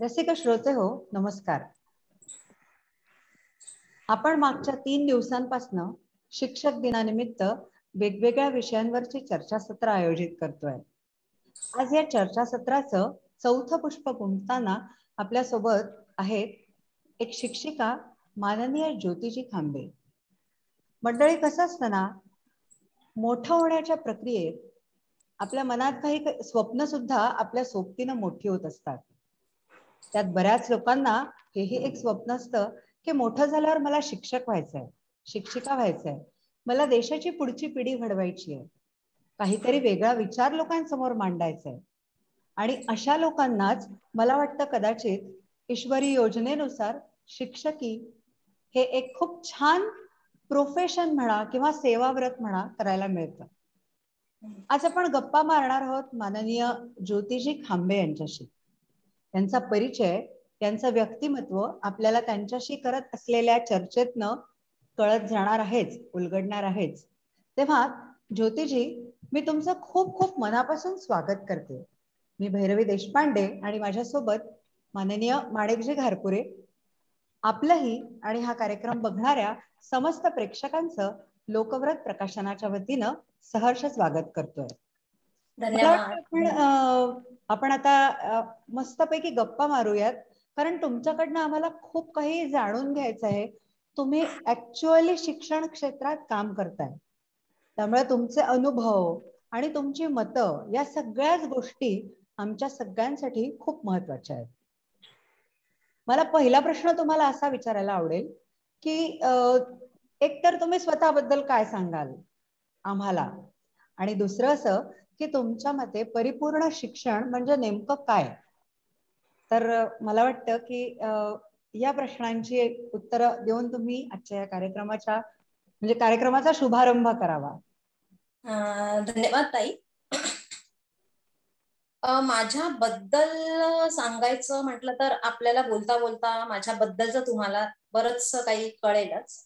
रसिक श्रोते हो, नमस्कार. आपण मागच्या 3 दिवसांपासून शिक्षक दिनानिमित्त वेगवेगळ्या विषयांवरची चर्चासत्र आयोजित करतोय. आज या चर्चासत्राचं चौथं पुष्प गुंफताना आपल्या सोबत आहेत एक शिक्षिका माननीय ज्योतिजी खांबे. मंडळी, कसं असतं ना, मोठं होण्याच्या प्रक्रियेत आपल्या मनात काही स्वप्न सुद्धा आपल्या सोबतीनं मोठी होत असतात. त्यात बऱ्याच लोकांना हेही एक स्वप्न असतं की मोठं झाल्यावर मला शिक्षक व्हायचंय, शिक्षिका व्हायचंय, मला देशाची पुढची पिढी घडवायची आहे, काहीतरी वेगळा विचार लोकांसमोर मांडायचा आहे. आणि अशा लोकांनाच मला वाटतं कदाचित ईश्वरी योजनेनुसार शिक्षकी हे एक खूप छान प्रोफेशन म्हणा किंवा सेवाव्रत म्हणा करायला मिळतं. आज आपण गप्पा मारणार आहोत माननीय ज्योतिजी खांबे यांच्याशी. त्यांचा परिचय, त्यांचं व्यक्तिमत्व आपल्याला त्यांच्याशी करत असलेल्या चर्चेतनं कळत जाणार आहेच, उलगडणार आहेच. तेव्हा ज्योतिजी, मी तुमचं खूप खूप मनापासून स्वागत करते. मी भैरवी देशपांडे आणि माझ्यासोबत माननीय माणिकजी घारपुरे. आपलंही आणि हा कार्यक्रम बघणाऱ्या समस्त प्रेक्षकांचं लोकव्रत प्रकाशनाच्या वतीनं सहर्ष स्वागत करतोय. मला वाटतं आपण आता मस्तपैकी गप्पा मारूयात, कारण तुमच्याकडनं आम्हाला खूप काही जाणून घ्यायचं आहे. तुम्ही ऍक्च्युअली शिक्षण क्षेत्रात काम करताय, त्यामुळे तुमचे अनुभव आणि तुमची मतं या सगळ्याच गोष्टी आमच्या सगळ्यांसाठी खूप महत्वाच्या आहेत. मला पहिला प्रश्न तुम्हाला असा विचारायला आवडेल की एक तर तुम्ही स्वतःबद्दल काय सांगाल आम्हाला, आणि दुसरं असं की तुमच्या मते परिपूर्ण शिक्षण म्हणजे नेमकं काय. तर मला वाटतं की या प्रश्नांची उत्तरं देऊन तुम्ही आजच्या या कार्यक्रमाचा शुभारंभ करावा. धन्यवाद ताई. माझ्याबद्दल सांगायचं म्हटलं तर आपल्याला बोलता बोलता माझ्याबद्दलचं तुम्हाला बरंच काही कळेलच.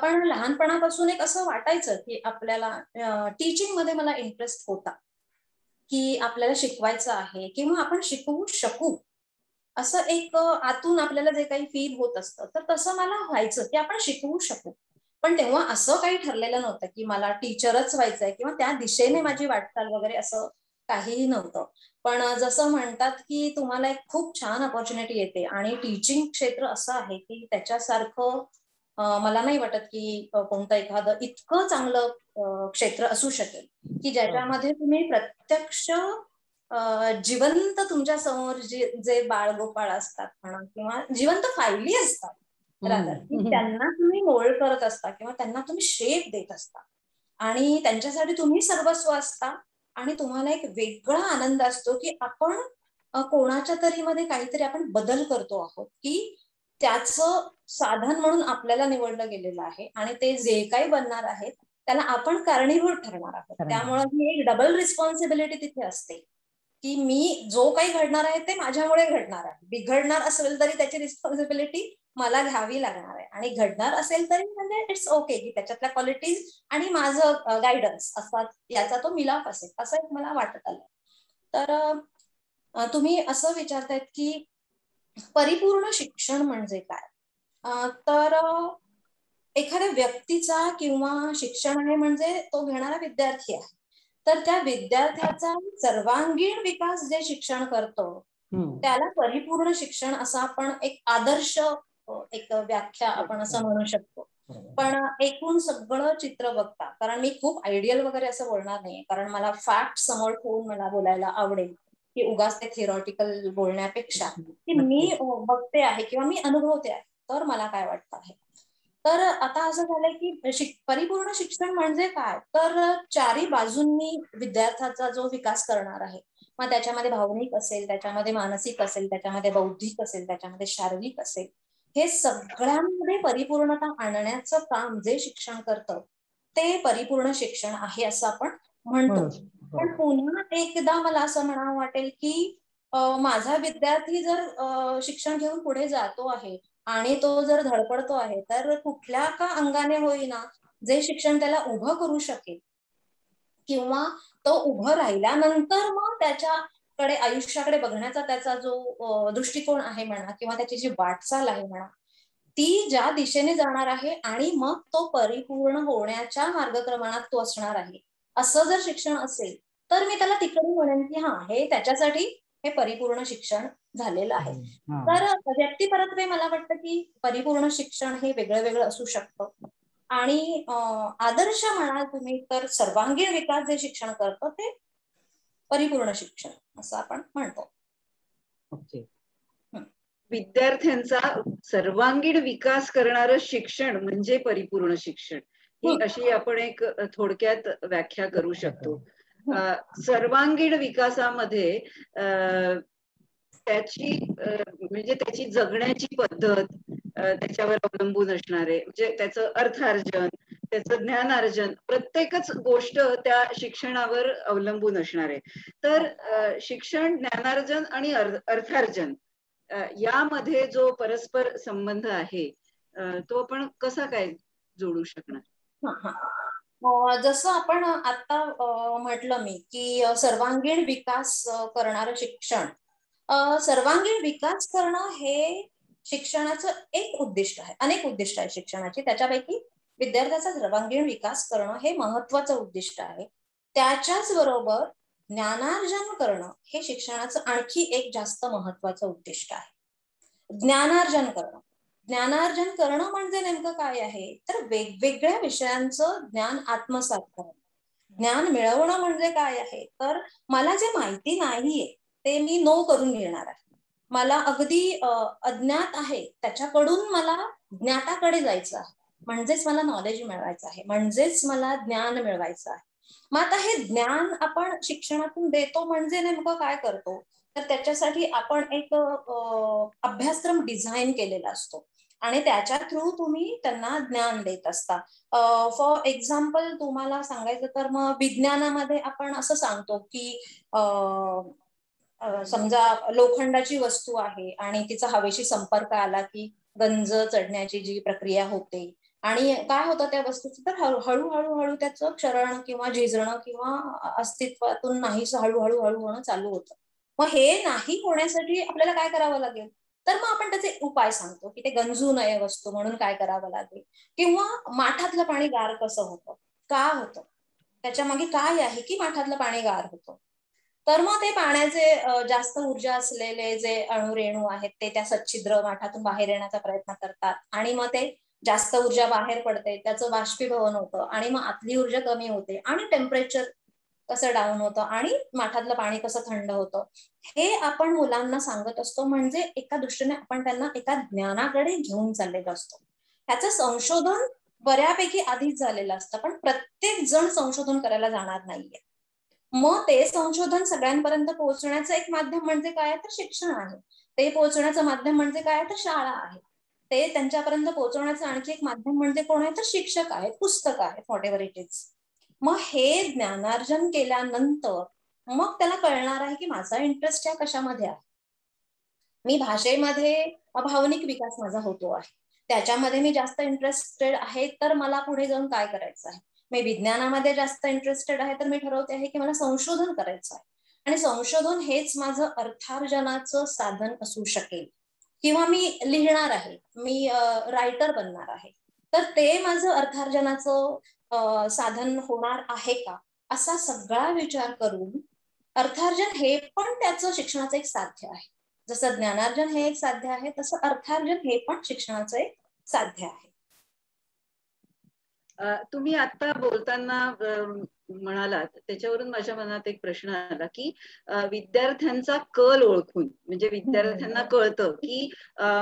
पण लहानपणापासून एक असं वाटायचं की आपल्याला टीचिंग मध्ये मला इंटरेस्ट होता, की आपल्याला शिकवायचं आहे किंवा आपण शिकवू शकू, असं एक आतून आपल्याला जे काही फील होत असतं, तर तसं मला व्हायचं की आपण शिकवू शकू. पण तेव्हा असं काही ठरलेलं नव्हतं की मला टीचरच व्हायचंय किंवा त्या दिशेने माझी वाटचाल वगैरे असं काहीही नव्हतं. पण जसं म्हणतात की तुम्हाला एक खूप छान अपॉर्च्युनिटी येते आणि टीचिंग क्षेत्र असं आहे की त्याच्यासारखं मला नाही वाटत की कोणतं एखादं इतकं चांगलं क्षेत्र असू शकेल की ज्याच्यामध्ये तुम्ही प्रत्यक्ष जिवंत तुमच्या समोर जे बाळगोपाळ असतात म्हणा किंवा जिवंत फायली असतात रादर, की त्यांना तुम्ही मोल्ड करत असता किंवा त्यांना तुम्ही शेप देत असता आणि त्यांच्यासाठी तुम्ही सर्वस्व असता. आणि तुम्हाला एक वेगळा आनंद असतो की आपण कोणाच्या तरी मध्ये काहीतरी आपण बदल करतो आहोत, की त्याचं साधन म्हणून आपल्याला निवडलं गेलेलं आहे आणि ते जे काही बनणार आहेत त्याला आपण कारणीभूत ठरणार आहोत. त्यामुळे ही एक डबल रिस्पॉन्सिबिलिटी तिथे असते की मी जो काही घडणार आहे ते माझ्यामुळे घडणार आहे. बिघडणार असेल तरी त्याची रिस्पॉन्सिबिलिटी मला घ्यावी लागणार आहे आणि घडणार असेल तरी म्हणजे इट्स ओके की त्याच्यातल्या क्वालिटीज आणि माझं गायडन्स असा याचा तो मिलाप असेल, असं एक मला वाटत आलं. तर तुम्ही असं विचारतायत की परिपूर्ण शिक्षण म्हणजे काय. तर एखाद्या व्यक्तीचा किंवा शिक्षण आहे म्हणजे तो घेणारा विद्यार्थी आहे, तर त्या विद्यार्थ्याचा सर्वांगीण विकास जे शिक्षण करतो त्याला परिपूर्ण शिक्षण असं आपण एक आदर्श एक व्याख्या आपण असं म्हणू शकतो. पण एकूण सगळं चित्र बघता, कारण मी खूप आयडियल वगैरे असं बोलणार नाही, कारण मला फॅक्ट समोर ठेवून मला बोलायला आवडेल की उगाच ते थिअरॉटिकल बोलण्यापेक्षा की मी बघते आहे किंवा मी अनुभवते आहे तर मला काय वाटतं आहे. तर आता असं झालंय की परिपूर्ण शिक्षण म्हणजे काय, तर चारी बाजूंनी विद्यार्थ्याचा जो विकास करणार आहे, मग त्याच्यामध्ये भावनिक असेल, त्याच्यामध्ये मानसिक असेल, त्याच्यामध्ये बौद्धिक असेल, त्याच्यामध्ये शारीरिक असेल, हे सगळ्यांमध्ये परिपूर्णता आणण्याचं काम जे शिक्षण करतं ते परिपूर्ण शिक्षण आहे असं आपण म्हणतो. पण पुन्हा एकदा मला असं म्हणावं वाटेल की माझा विद्यार्थी जर शिक्षण घेऊन पुढे जातो आहे आणि तो जर धडपडतो आहे, तर कुठल्या का अंगाने होईना जे शिक्षण त्याला उभं करू शकेल किंवा तो उभं राहिल्यानंतर मग त्याच्या कडे आयुष्याकडे बघण्याचा त्याचा जो दृष्टिकोन आहे म्हणा, किंवा त्याची जी वाटचाल आहे म्हणा, ती ज्या दिशेने जाणार आहे आणि मग तो परिपूर्ण होण्याच्या मार्गक्रमणात तो असणार आहे, असं जर शिक्षण असेल तर मी त्याला तिकडे म्हणेन की हा, हे त्याच्यासाठी हे परिपूर्ण शिक्षण झालेलं आहे. तर व्यक्तिपरत्वे मला वाटतं की परिपूर्ण शिक्षण हे वेगळं वेगळं असू शकतं. आणि आदर्श म्हणाल तुम्ही तर सर्वांगीण विकास जे शिक्षण करतं ते परिपूर्ण शिक्षण असं आपण म्हणतो. ओके. विद्यार्थ्यांचा सर्वांगीण विकास करणारं शिक्षण म्हणजे परिपूर्ण शिक्षण, ही अशी आपण एक थोडक्यात व्याख्या करू शकतो. सर्वांगीण विकासामध्ये त्याची म्हणजे त्याची जगण्याची पद्धत त्याच्यावर अवलंबून असणारे, म्हणजे त्याचं अर्थार्जन, त्याचं ज्ञानार्जन, प्रत्येकच गोष्ट त्या शिक्षणावर अवलंबून असणार आहे. तर शिक्षण, ज्ञानार्जन आणि अर्थार्जन यामध्ये जो परस्पर संबंध आहे तो आपण कसा काय जोडू शकणार? जसं आपण आता म्हटलं मी की सर्वांगीण विकास करणारं शिक्षण, सर्वांगीण विकास करणं हे शिक्षणाचं एक उद्दिष्ट आहे. अनेक उद्दिष्ट आहे शिक्षणाची, त्याच्यापैकी विद्यार्थ्याचा सर्वांगीण विकास करणं हे महत्वाचं उद्दिष्ट आहे. त्याच्याच बरोबर ज्ञानार्जन करणं हे शिक्षणाचं आणखी एक जास्त महत्वाचं उद्दिष्ट आहे. ज्ञानार्जन करणं, ज्ञानार्जन करणं म्हणजे नेमकं काय आहे तर वेगवेगळ्या विषयांचं ज्ञान आत्मसात करणं. ज्ञान मिळवणं म्हणजे काय आहे तर मला जे माहिती नाहीये ते मी नो करून घेणार आहे. मला अगदी अज्ञात आहे त्याच्याकडून मला ज्ञाताकडे जायचं आहे, म्हणजेच मला नॉलेज मिळवायचं आहे, म्हणजेच मला ज्ञान मिळवायचं आहे. मग आता हे ज्ञान आपण शिक्षणातून देतो म्हणजे नेमकं काय करतो तर त्याच्यासाठी आपण एक अभ्यासक्रम डिझाईन केलेला असतो आणि त्याच्या थ्रू तुम्ही त्यांना ज्ञान देत असता. फॉर एक्झाम्पल तुम्हाला सांगायचं तर मग विज्ञानामध्ये आपण असं सांगतो की समजा लोखंडाची वस्तू आहे आणि तिचा हवेशी संपर्क आला की गंज चढण्याची जी प्रक्रिया होते आणि काय होतं त्या वस्तूचं तर हळूहळू त्याचं क्षरण किंवा झिजणं किंवा अस्तित्वातून नाहीच हळूहळू होणं चालू होतं. मग हे नाही होण्यासाठी आपल्याला काय करावं लागेल तर मग आपण त्याचे उपाय सांगतो की ते गंजू नये वस्तू म्हणून काय करावं लागेल, किंवा माठातलं पाणी गार कसं होतं, का होतं, त्याच्या मागे काय आहे की माठातलं पाणी गार होतं. तर मग ते पाण्याचे जास्त ऊर्जा असलेले जे अणुरेणू आहेत ते त्या सच्छिद्र माठातून बाहेर येण्याचा प्रयत्न करतात आणि मग ते जास्त ऊर्जा बाहेर पडते, त्याचं बाष्पीभवन होतं आणि मग आतली ऊर्जा कमी होते आणि टेम्परेचर कसं डाऊन होतं आणि माठातलं पाणी कसं थंड होतं हे आपण मुलांना सांगत असतो. म्हणजे एका दृष्टीने आपण त्यांना एका ज्ञानाकडे घेऊन चाललेलो असतो. ह्याचं संशोधन बऱ्यापैकी आधीच झालेलं असतं पण प्रत्येक जण संशोधन करायला जाणार नाहीये. मग ते संशोधन सगळ्यांपर्यंत पोहोचण्याचं एक माध्यम म्हणजे काय तर शिक्षण आहे. ते पोहोचण्याचं माध्यम म्हणजे काय तर शाळा आहे. ते त्यांच्यापर्यंत पोहोचवण्याचं आणखी एक माध्यम म्हणजे कोण आहे तर शिक्षक आहेत, पुस्तक आहेत, व्हॉट एव्हर इट इज. मग हे ज्ञानार्जन केल्यानंतर मग त्याला कळणार आहे की माझा इंटरेस्ट या कशामध्ये आहे. मी भाषेमध्ये भावनिक विकास माझा होतो आहे, त्याच्यामध्ये मी जास्त इंटरेस्टेड आहे तर मला पुढे जाऊन काय करायचं आहे. मी विज्ञानामध्ये जास्त इंटरेस्टेड आहे तर मी ठरवते आहे की मला संशोधन करायचं आहे आणि संशोधन हेच माझं अर्थार्जनाचं साधन असू शकेल. किंवा मी लिहिणार आहे, मी रायटर बनणार आहे तर ते माझं अर्थार्जनाचं साधन होणार आहे का, असा सगळा विचार करून अर्थार्जन हे पण त्याचं शिक्षणाचं एक साध्य आहे. जसं ज्ञानार्जन हे एक साध्य आहे तसं अर्थार्जन हे पण शिक्षणाचं एक साध्य आहे. तुम्ही आता बोलताना म्हणालात त्याच्यावरून माझ्या मनात एक प्रश्न आला की विद्यार्थ्यांचा कल ओळखून, म्हणजे विद्यार्थ्यांना कळतं की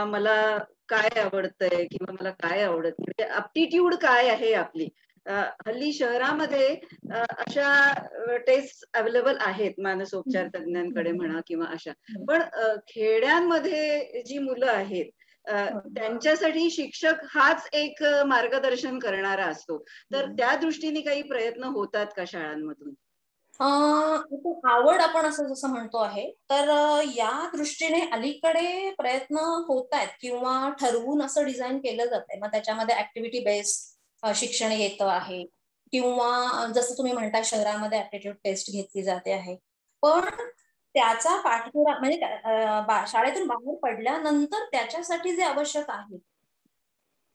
मला काय आवडतंय किंवा मला काय आवडत नाही, म्हणजे अप्टिट्यूड काय आहे आपली. हल्ली शहरामध्ये अशा टेस्ट अवेलेबल आहेत मानसोपचार तज्ञांकडे म्हणा किंवा अशा, पण खेड्यांमध्ये जी मुलं आहेत त्यांच्यासाठी शिक्षक हाच एक मार्गदर्शन करणारा असतो. तर त्या दृष्टीने काही प्रयत्न होतात का शाळांमधून? आवड आपण असं जसं म्हणतो आहे तर या दृष्टीने अलीकडे प्रयत्न होत आहेत किंवा ठरवून असं डिझाईन केलं जातंय. मग त्याच्यामध्ये ऍक्टिव्हिटी बेस्ड शिक्षण येतं आहे किंवा जसं तुम्ही म्हणता शहरामध्ये ऍप्टिट्यूड टेस्ट घेतली जाते आहे. पण त्याचा पाठपुरा म्हणजे शाळेतून बाहेर पडल्यानंतर त्याच्यासाठी जे आवश्यक आहे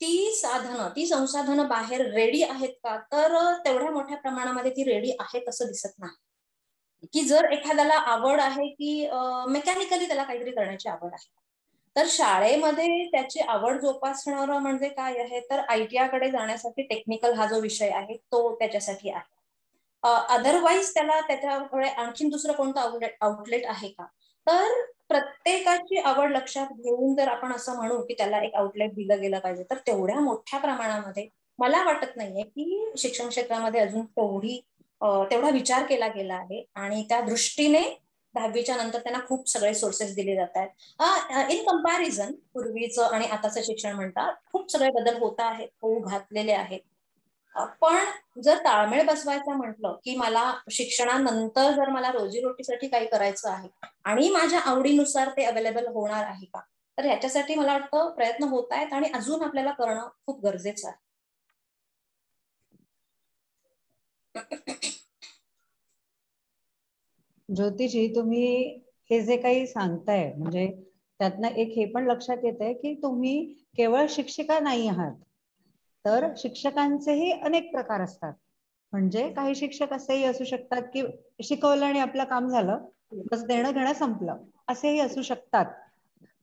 ती संसाधनं बाहेर रेडी आहेत का, तर तेवढ्या मोठ्या प्रमाणामध्ये ती रेडी आहेत असं दिसत नाही. की जर एखाद्याला आवड आहे की मेकॅनिकली त्याला काहीतरी करण्याची आवड आहे, तर शाळेमध्ये त्याची आवड जोपासणारं म्हणजे काय आहे, तर ITI कडे जाण्यासाठी टेक्निकल हा जो विषय आहे तो त्याच्यासाठी आहे. अदरवाईज त्याला त्याच्याकडे आणखीन दुसरं कोणतं आउटलेट आहे का, तर प्रत्येकाची आवड लक्षात घेऊन जर आपण असं म्हणू की त्याला एक आउटलेट दिलं गेलं पाहिजे, तर तेवढ्या मोठ्या प्रमाणामध्ये मला वाटत नाहीये की शिक्षण क्षेत्रामध्ये अजून तेवढा विचार केला गेला आहे. आणि त्या दृष्टीने 10वीच्या नंतर त्यांना खूप सगळे सोर्सेस दिले जात आहेत. इन कंपॅरिझन पूर्वीचं आणि आताचं शिक्षण म्हणतात खूप सगळे बदल होत आहेत, होऊ घातलेले आहेत. पण जर ताळमेळ बसवायचं म्हटलं की मला शिक्षणानंतर जर मला रोजीरोटीसाठी काही करायचं आहे आणि माझ्या आवडीनुसार ते अवेलेबल होणार आहे का, तर ह्याच्यासाठी मला वाटतं प्रयत्न होत आहेत आणि अजून आपल्याला करणं खूप गरजेचं आहे. ज्योतिषी, तुम्ही हे जे काही सांगताय म्हणजे त्यातनं एक हे पण लक्षात येत आहे की तुम्ही केवळ शिक्षिका नाही आहात, तर शिक्षकांचेही अनेक प्रकार असतात. म्हणजे काही शिक्षक असेही असू शकतात की शिकवलं आणि आपलं काम झालं, बस देणं घेणं संपलं, असेही असू शकतात.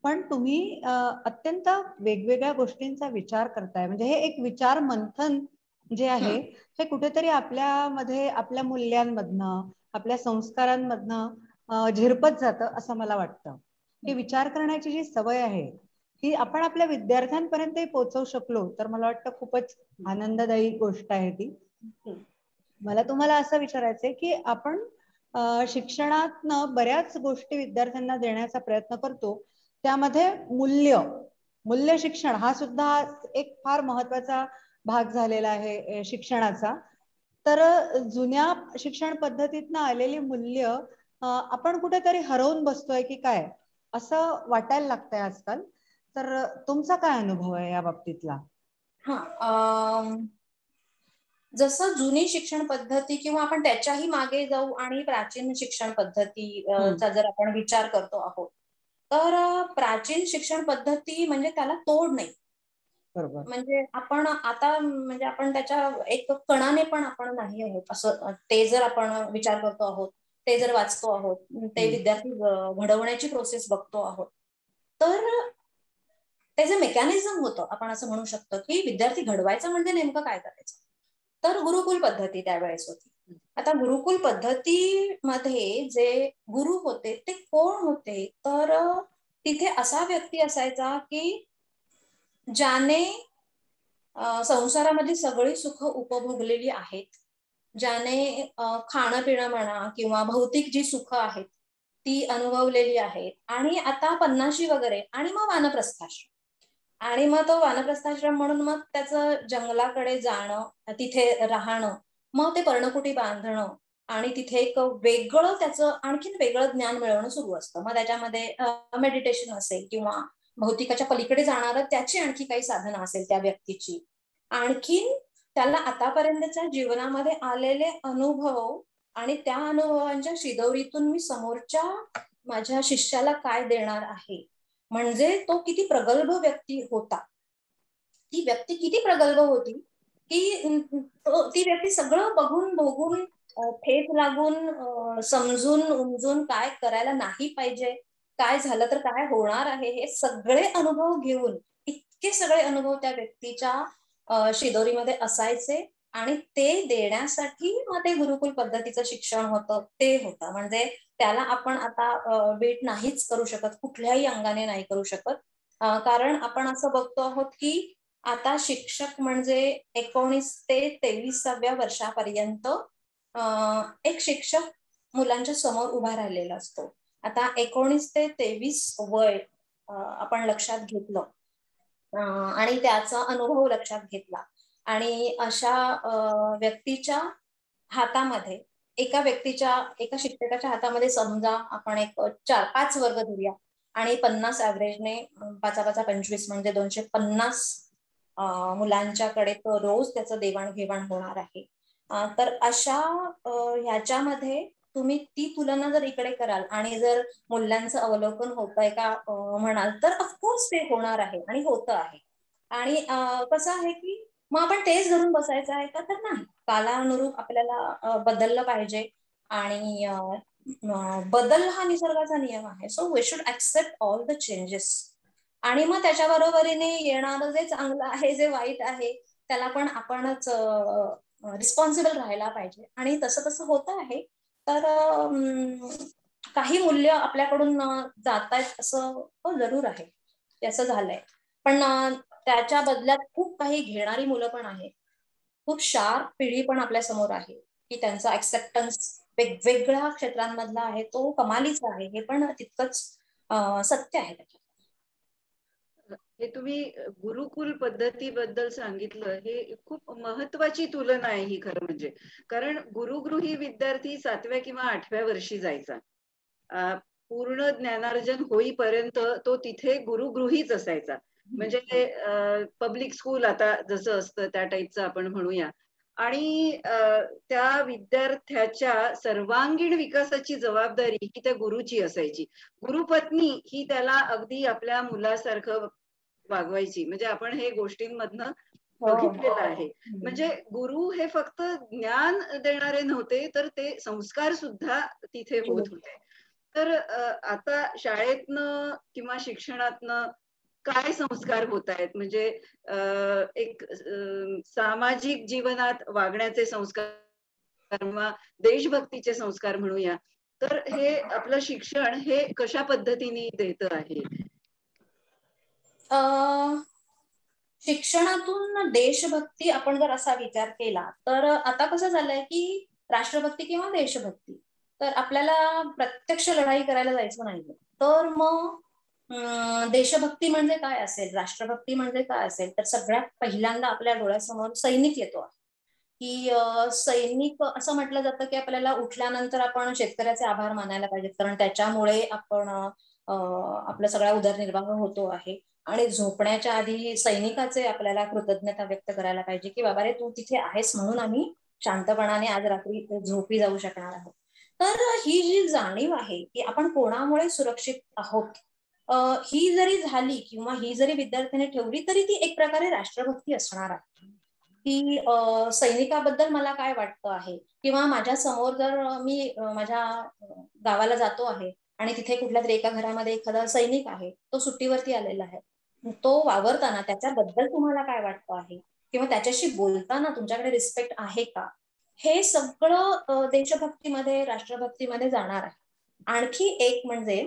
पण तुम्ही अत्यंत वेगवेगळ्या गोष्टींचा विचार करताय, म्हणजे हे एक विचार मंथन जे आहे हे कुठेतरी आपल्यामध्ये आपल्या मूल्यांमधनं आपल्या संस्कारांमधनं झिरपत जातं असं मला वाटतं. ही विचार करण्याची जी सवय आहे ती आपण आपल्या विद्यार्थ्यांपर्यंतही पोहोचवू शकलो तर मला वाटतं खूपच आनंददायी गोष्ट आहे ती. मला तुम्हाला असं विचारायचंय की आपण शिक्षणातनं बऱ्याच गोष्टी विद्यार्थ्यांना देण्याचा प्रयत्न करतो, त्यामध्ये मूल्य शिक्षण हा सुद्धा एक फार महत्वाचा भाग झालेला आहे शिक्षणाचा. तर जुन्या शिक्षण पद्धतीतनं आलेली मूल्य आपण कुठेतरी हरवून बसतोय की काय असं वाटायला लागतंय आजकाल. तर तुमचा काय अनुभव आहे या बाबतीतला? जसं जुनी शिक्षण पद्धती किंवा आपण त्याच्याही मागे जाऊ आणि प्राचीन शिक्षण पद्धतीचा जर आपण विचार करतो आहोत, तर प्राचीन शिक्षण पद्धती म्हणजे त्याला तोड नाही. बरोबर. म्हणजे आपण आता म्हणजे आपण त्याच्या एक कणाने पण आपण नाही आहोत असं, ते जर आपण विचार करतो आहोत, ते जर वाचतो आहोत, ते विद्यार्थी घडवण्याची प्रोसेस बघतो आहोत, तर ते जे मेकॅनिझम होतं आपण असं म्हणू शकतो की विद्यार्थी घडवायचं म्हणजे नेमकं काय करायचं, तर गुरुकुल पद्धती त्यावेळेस होती. आता गुरुकुल पद्धतीमध्ये जे गुरु होते ते कोण होते, तर तिथे असा व्यक्ती असायचा की ज्याने संसारामध्ये सगळी सुख उपभोगलेली आहेत, ज्याने खाणं पिणं म्हणा किंवा भौतिक जी सुख आहेत ती अनुभवलेली आहेत, आणि आता 50शी वगैरे, आणि मग वानप्रस्थाश्रम. आणि मग तो वानप्रस्थाश्रम म्हणून मग त्याचं जंगलाकडे जाणं, तिथे राहणं, मग ते पर्णकुटी बांधणं आणि तिथे एक वेगळं त्याचं आणखीन वेगळं ज्ञान मिळवणं सुरू असतं. मग त्याच्यामध्ये मेडिटेशन असेल किंवा भौतिकाच्या पलीकडे जाणारं त्याची आणखी काही साधनं असेल त्या व्यक्तीची, आणखीन त्याला आतापर्यंतच्या जीवनामध्ये आलेले अनुभव आणि त्या अनुभवांच्या शिदोरीतून मी समोरच्या माझ्या शिष्याला काय देणार आहे, म्हणजे तो किती प्रगल्भ व्यक्ती होता. ती व्यक्ती किती प्रगल्भ होती की ती व्यक्ती सगळं बघून भोगून ठेच लागून समजून उमजून काय करायला नाही पाहिजे, काय झालं तर काय होणार आहे, हे सगळे अनुभव घेऊन, इतके सगळे अनुभव त्या व्यक्तीच्या शिदोरीमध्ये असायचे, आणि ते देण्यासाठी मग ते गुरुकुल पद्धतीचं शिक्षण होतं ते होतं. म्हणजे त्याला आपण आता वेट नाहीच करू शकत, कुठल्याही अंगाने नाही करू शकत. कारण आपण असं बघतो आहोत की आता शिक्षक म्हणजे 19 ते 23व्या वर्षापर्यंत एक शिक्षक मुलांच्या समोर उभा राहिलेला असतो. आता 19 ते 23 वय आपण लक्षात घेतलं आणि त्याचा अनुभव लक्षात घेतला, आणि अशा व्यक्तीच्या हातामध्ये एका शिक्षकाच्या हातामध्ये समजा आपण एक 4-5 वर्ग धरूया आणि 50 ऍव्हरेजने 5-5-25 म्हणजे 250 मुलांच्याकडे तो रोज त्याचं देवाणघेवाण होणार आहे. तर अशा ह्याच्यामध्ये तुम्ही ती तुलना जर इकडे कराल आणि जर मूल्यांचं अवलोकन होत आहे का म्हणाल तर ऑफकोर्स ते होणार आहे आणि होतं आहे. आणि कसं आहे की मग आपण तेच धरून बसायचं आहे का, तर नाही. कालानुरूप आपल्याला बदललं पाहिजे आणि बदल हा निसर्गाचा नियम आहे. So we should accept all the changes. आणि मग त्याच्या बरोबरीने येणारं जे चांगलं आहे, जे वाईट आहे, त्याला पण आपणच रिस्पॉन्सिबल राहायला पाहिजे. आणि तसं तसं होत आहे. तर काही मूल्य आपल्याकडून जात आहेत असं जरूर आहे, असं झालंय. पण त्याच्या बदल्यात खूप काही घेणारी मुलं पण आहेत. खूप शार्प पिढी पण आपल्या समोर आहे की त्यांचा ऍक्सेप्टन्स वेगवेगळ्या क्षेत्रांमधला आहे, तो कमालीचा आहे. हे पण तितकंच सत्य आहे त्याच्यात. हे तुम्ही गुरुकुल पद्धतीबद्दल सांगितलं, हे खूप महत्वाची तुलना आहे ही खरं म्हणजे. कारण गुरुगृही विद्यार्थी 7व्या किंवा 8व्या वर्षी जायचा. पूर्ण ज्ञानार्जन होईपर्यंत तो तिथे गुरुगृहीच असायचा. म्हणजे पब्लिक स्कूल आता जसं असतं त्या टाईपचं आपण म्हणूया. आणि त्या विद्यार्थ्याच्या सर्वांगीण विकासाची जबाबदारी ही त्या गुरुची असायची. गुरुपत्नी ही त्याला अगदी आपल्या मुलासारखं वागवायची. म्हणजे आपण हे गोष्टींमधनं बघितलेलं आहे. म्हणजे गुरु हे फक्त ज्ञान देणारे नव्हते, तर ते संस्कार सुद्धा तिथे होत होते. तर आता शाळेतनं किंवा शिक्षणातनं काय संस्कार होत आहेत? म्हणजे एक सामाजिक जीवनात वागण्याचे संस्कार किंवा देशभक्तीचे संस्कार म्हणूया. तर हे आपलं शिक्षण हे कशा पद्धतीने देत आहे? शिक्षणातून देशभक्ती आपण जर असा विचार केला तर आता कसं झालंय की राष्ट्रभक्ती किंवा देशभक्ती, तर आपल्याला प्रत्यक्ष लढाई करायला जायचं नाहीये. तर मग देशभक्ती म्हणजे काय असेल, राष्ट्रभक्ती म्हणजे काय असेल, तर सगळ्यात पहिल्यांदा आपल्या डोळ्यासमोर सैनिक येतो. की सैनिक असं म्हटलं जातं की आपल्याला उठल्यानंतर आपण शेतकऱ्याचे आभार मानायला पाहिजेत, कारण त्याच्यामुळे आपण आपला सगळा उदरनिर्वाह होतो आहे. आणि झोपण्याच्या आधी सैनिकाचे आपल्याला कृतज्ञता व्यक्त करायला पाहिजे की बाबा रे, तू तिथे आहेस म्हणून आम्ही शांतपणाने आज रात्री झोपी जाऊ शकणार आहोत. तर ही जी जाणीव आहे की आपण कोणामुळे सुरक्षित आहोत, ही जरी झाली किंवा ही जरी विद्यार्थ्यांनी ठेवली तरी ती एक प्रकारे राष्ट्रभक्ती असणार आहे. की सैनिकाबद्दल मला काय वाटतं आहे, किंवा माझ्या समोर जर मी माझ्या गावाला जातो आहे आणि तिथे कुठल्या तरी एका घरामध्ये एखादा सैनिक आहे, तो सुट्टीवरती आलेला आहे, तो वावरताना त्याच्याबद्दल तुम्हाला काय वाटतं आहे, किंवा त्याच्याशी बोलताना तुमच्याकडे रिस्पेक्ट आहे का, हे सगळं देशभक्तीमध्ये राष्ट्रभक्तीमध्ये जाणार आहे. आणखी एक म्हणजे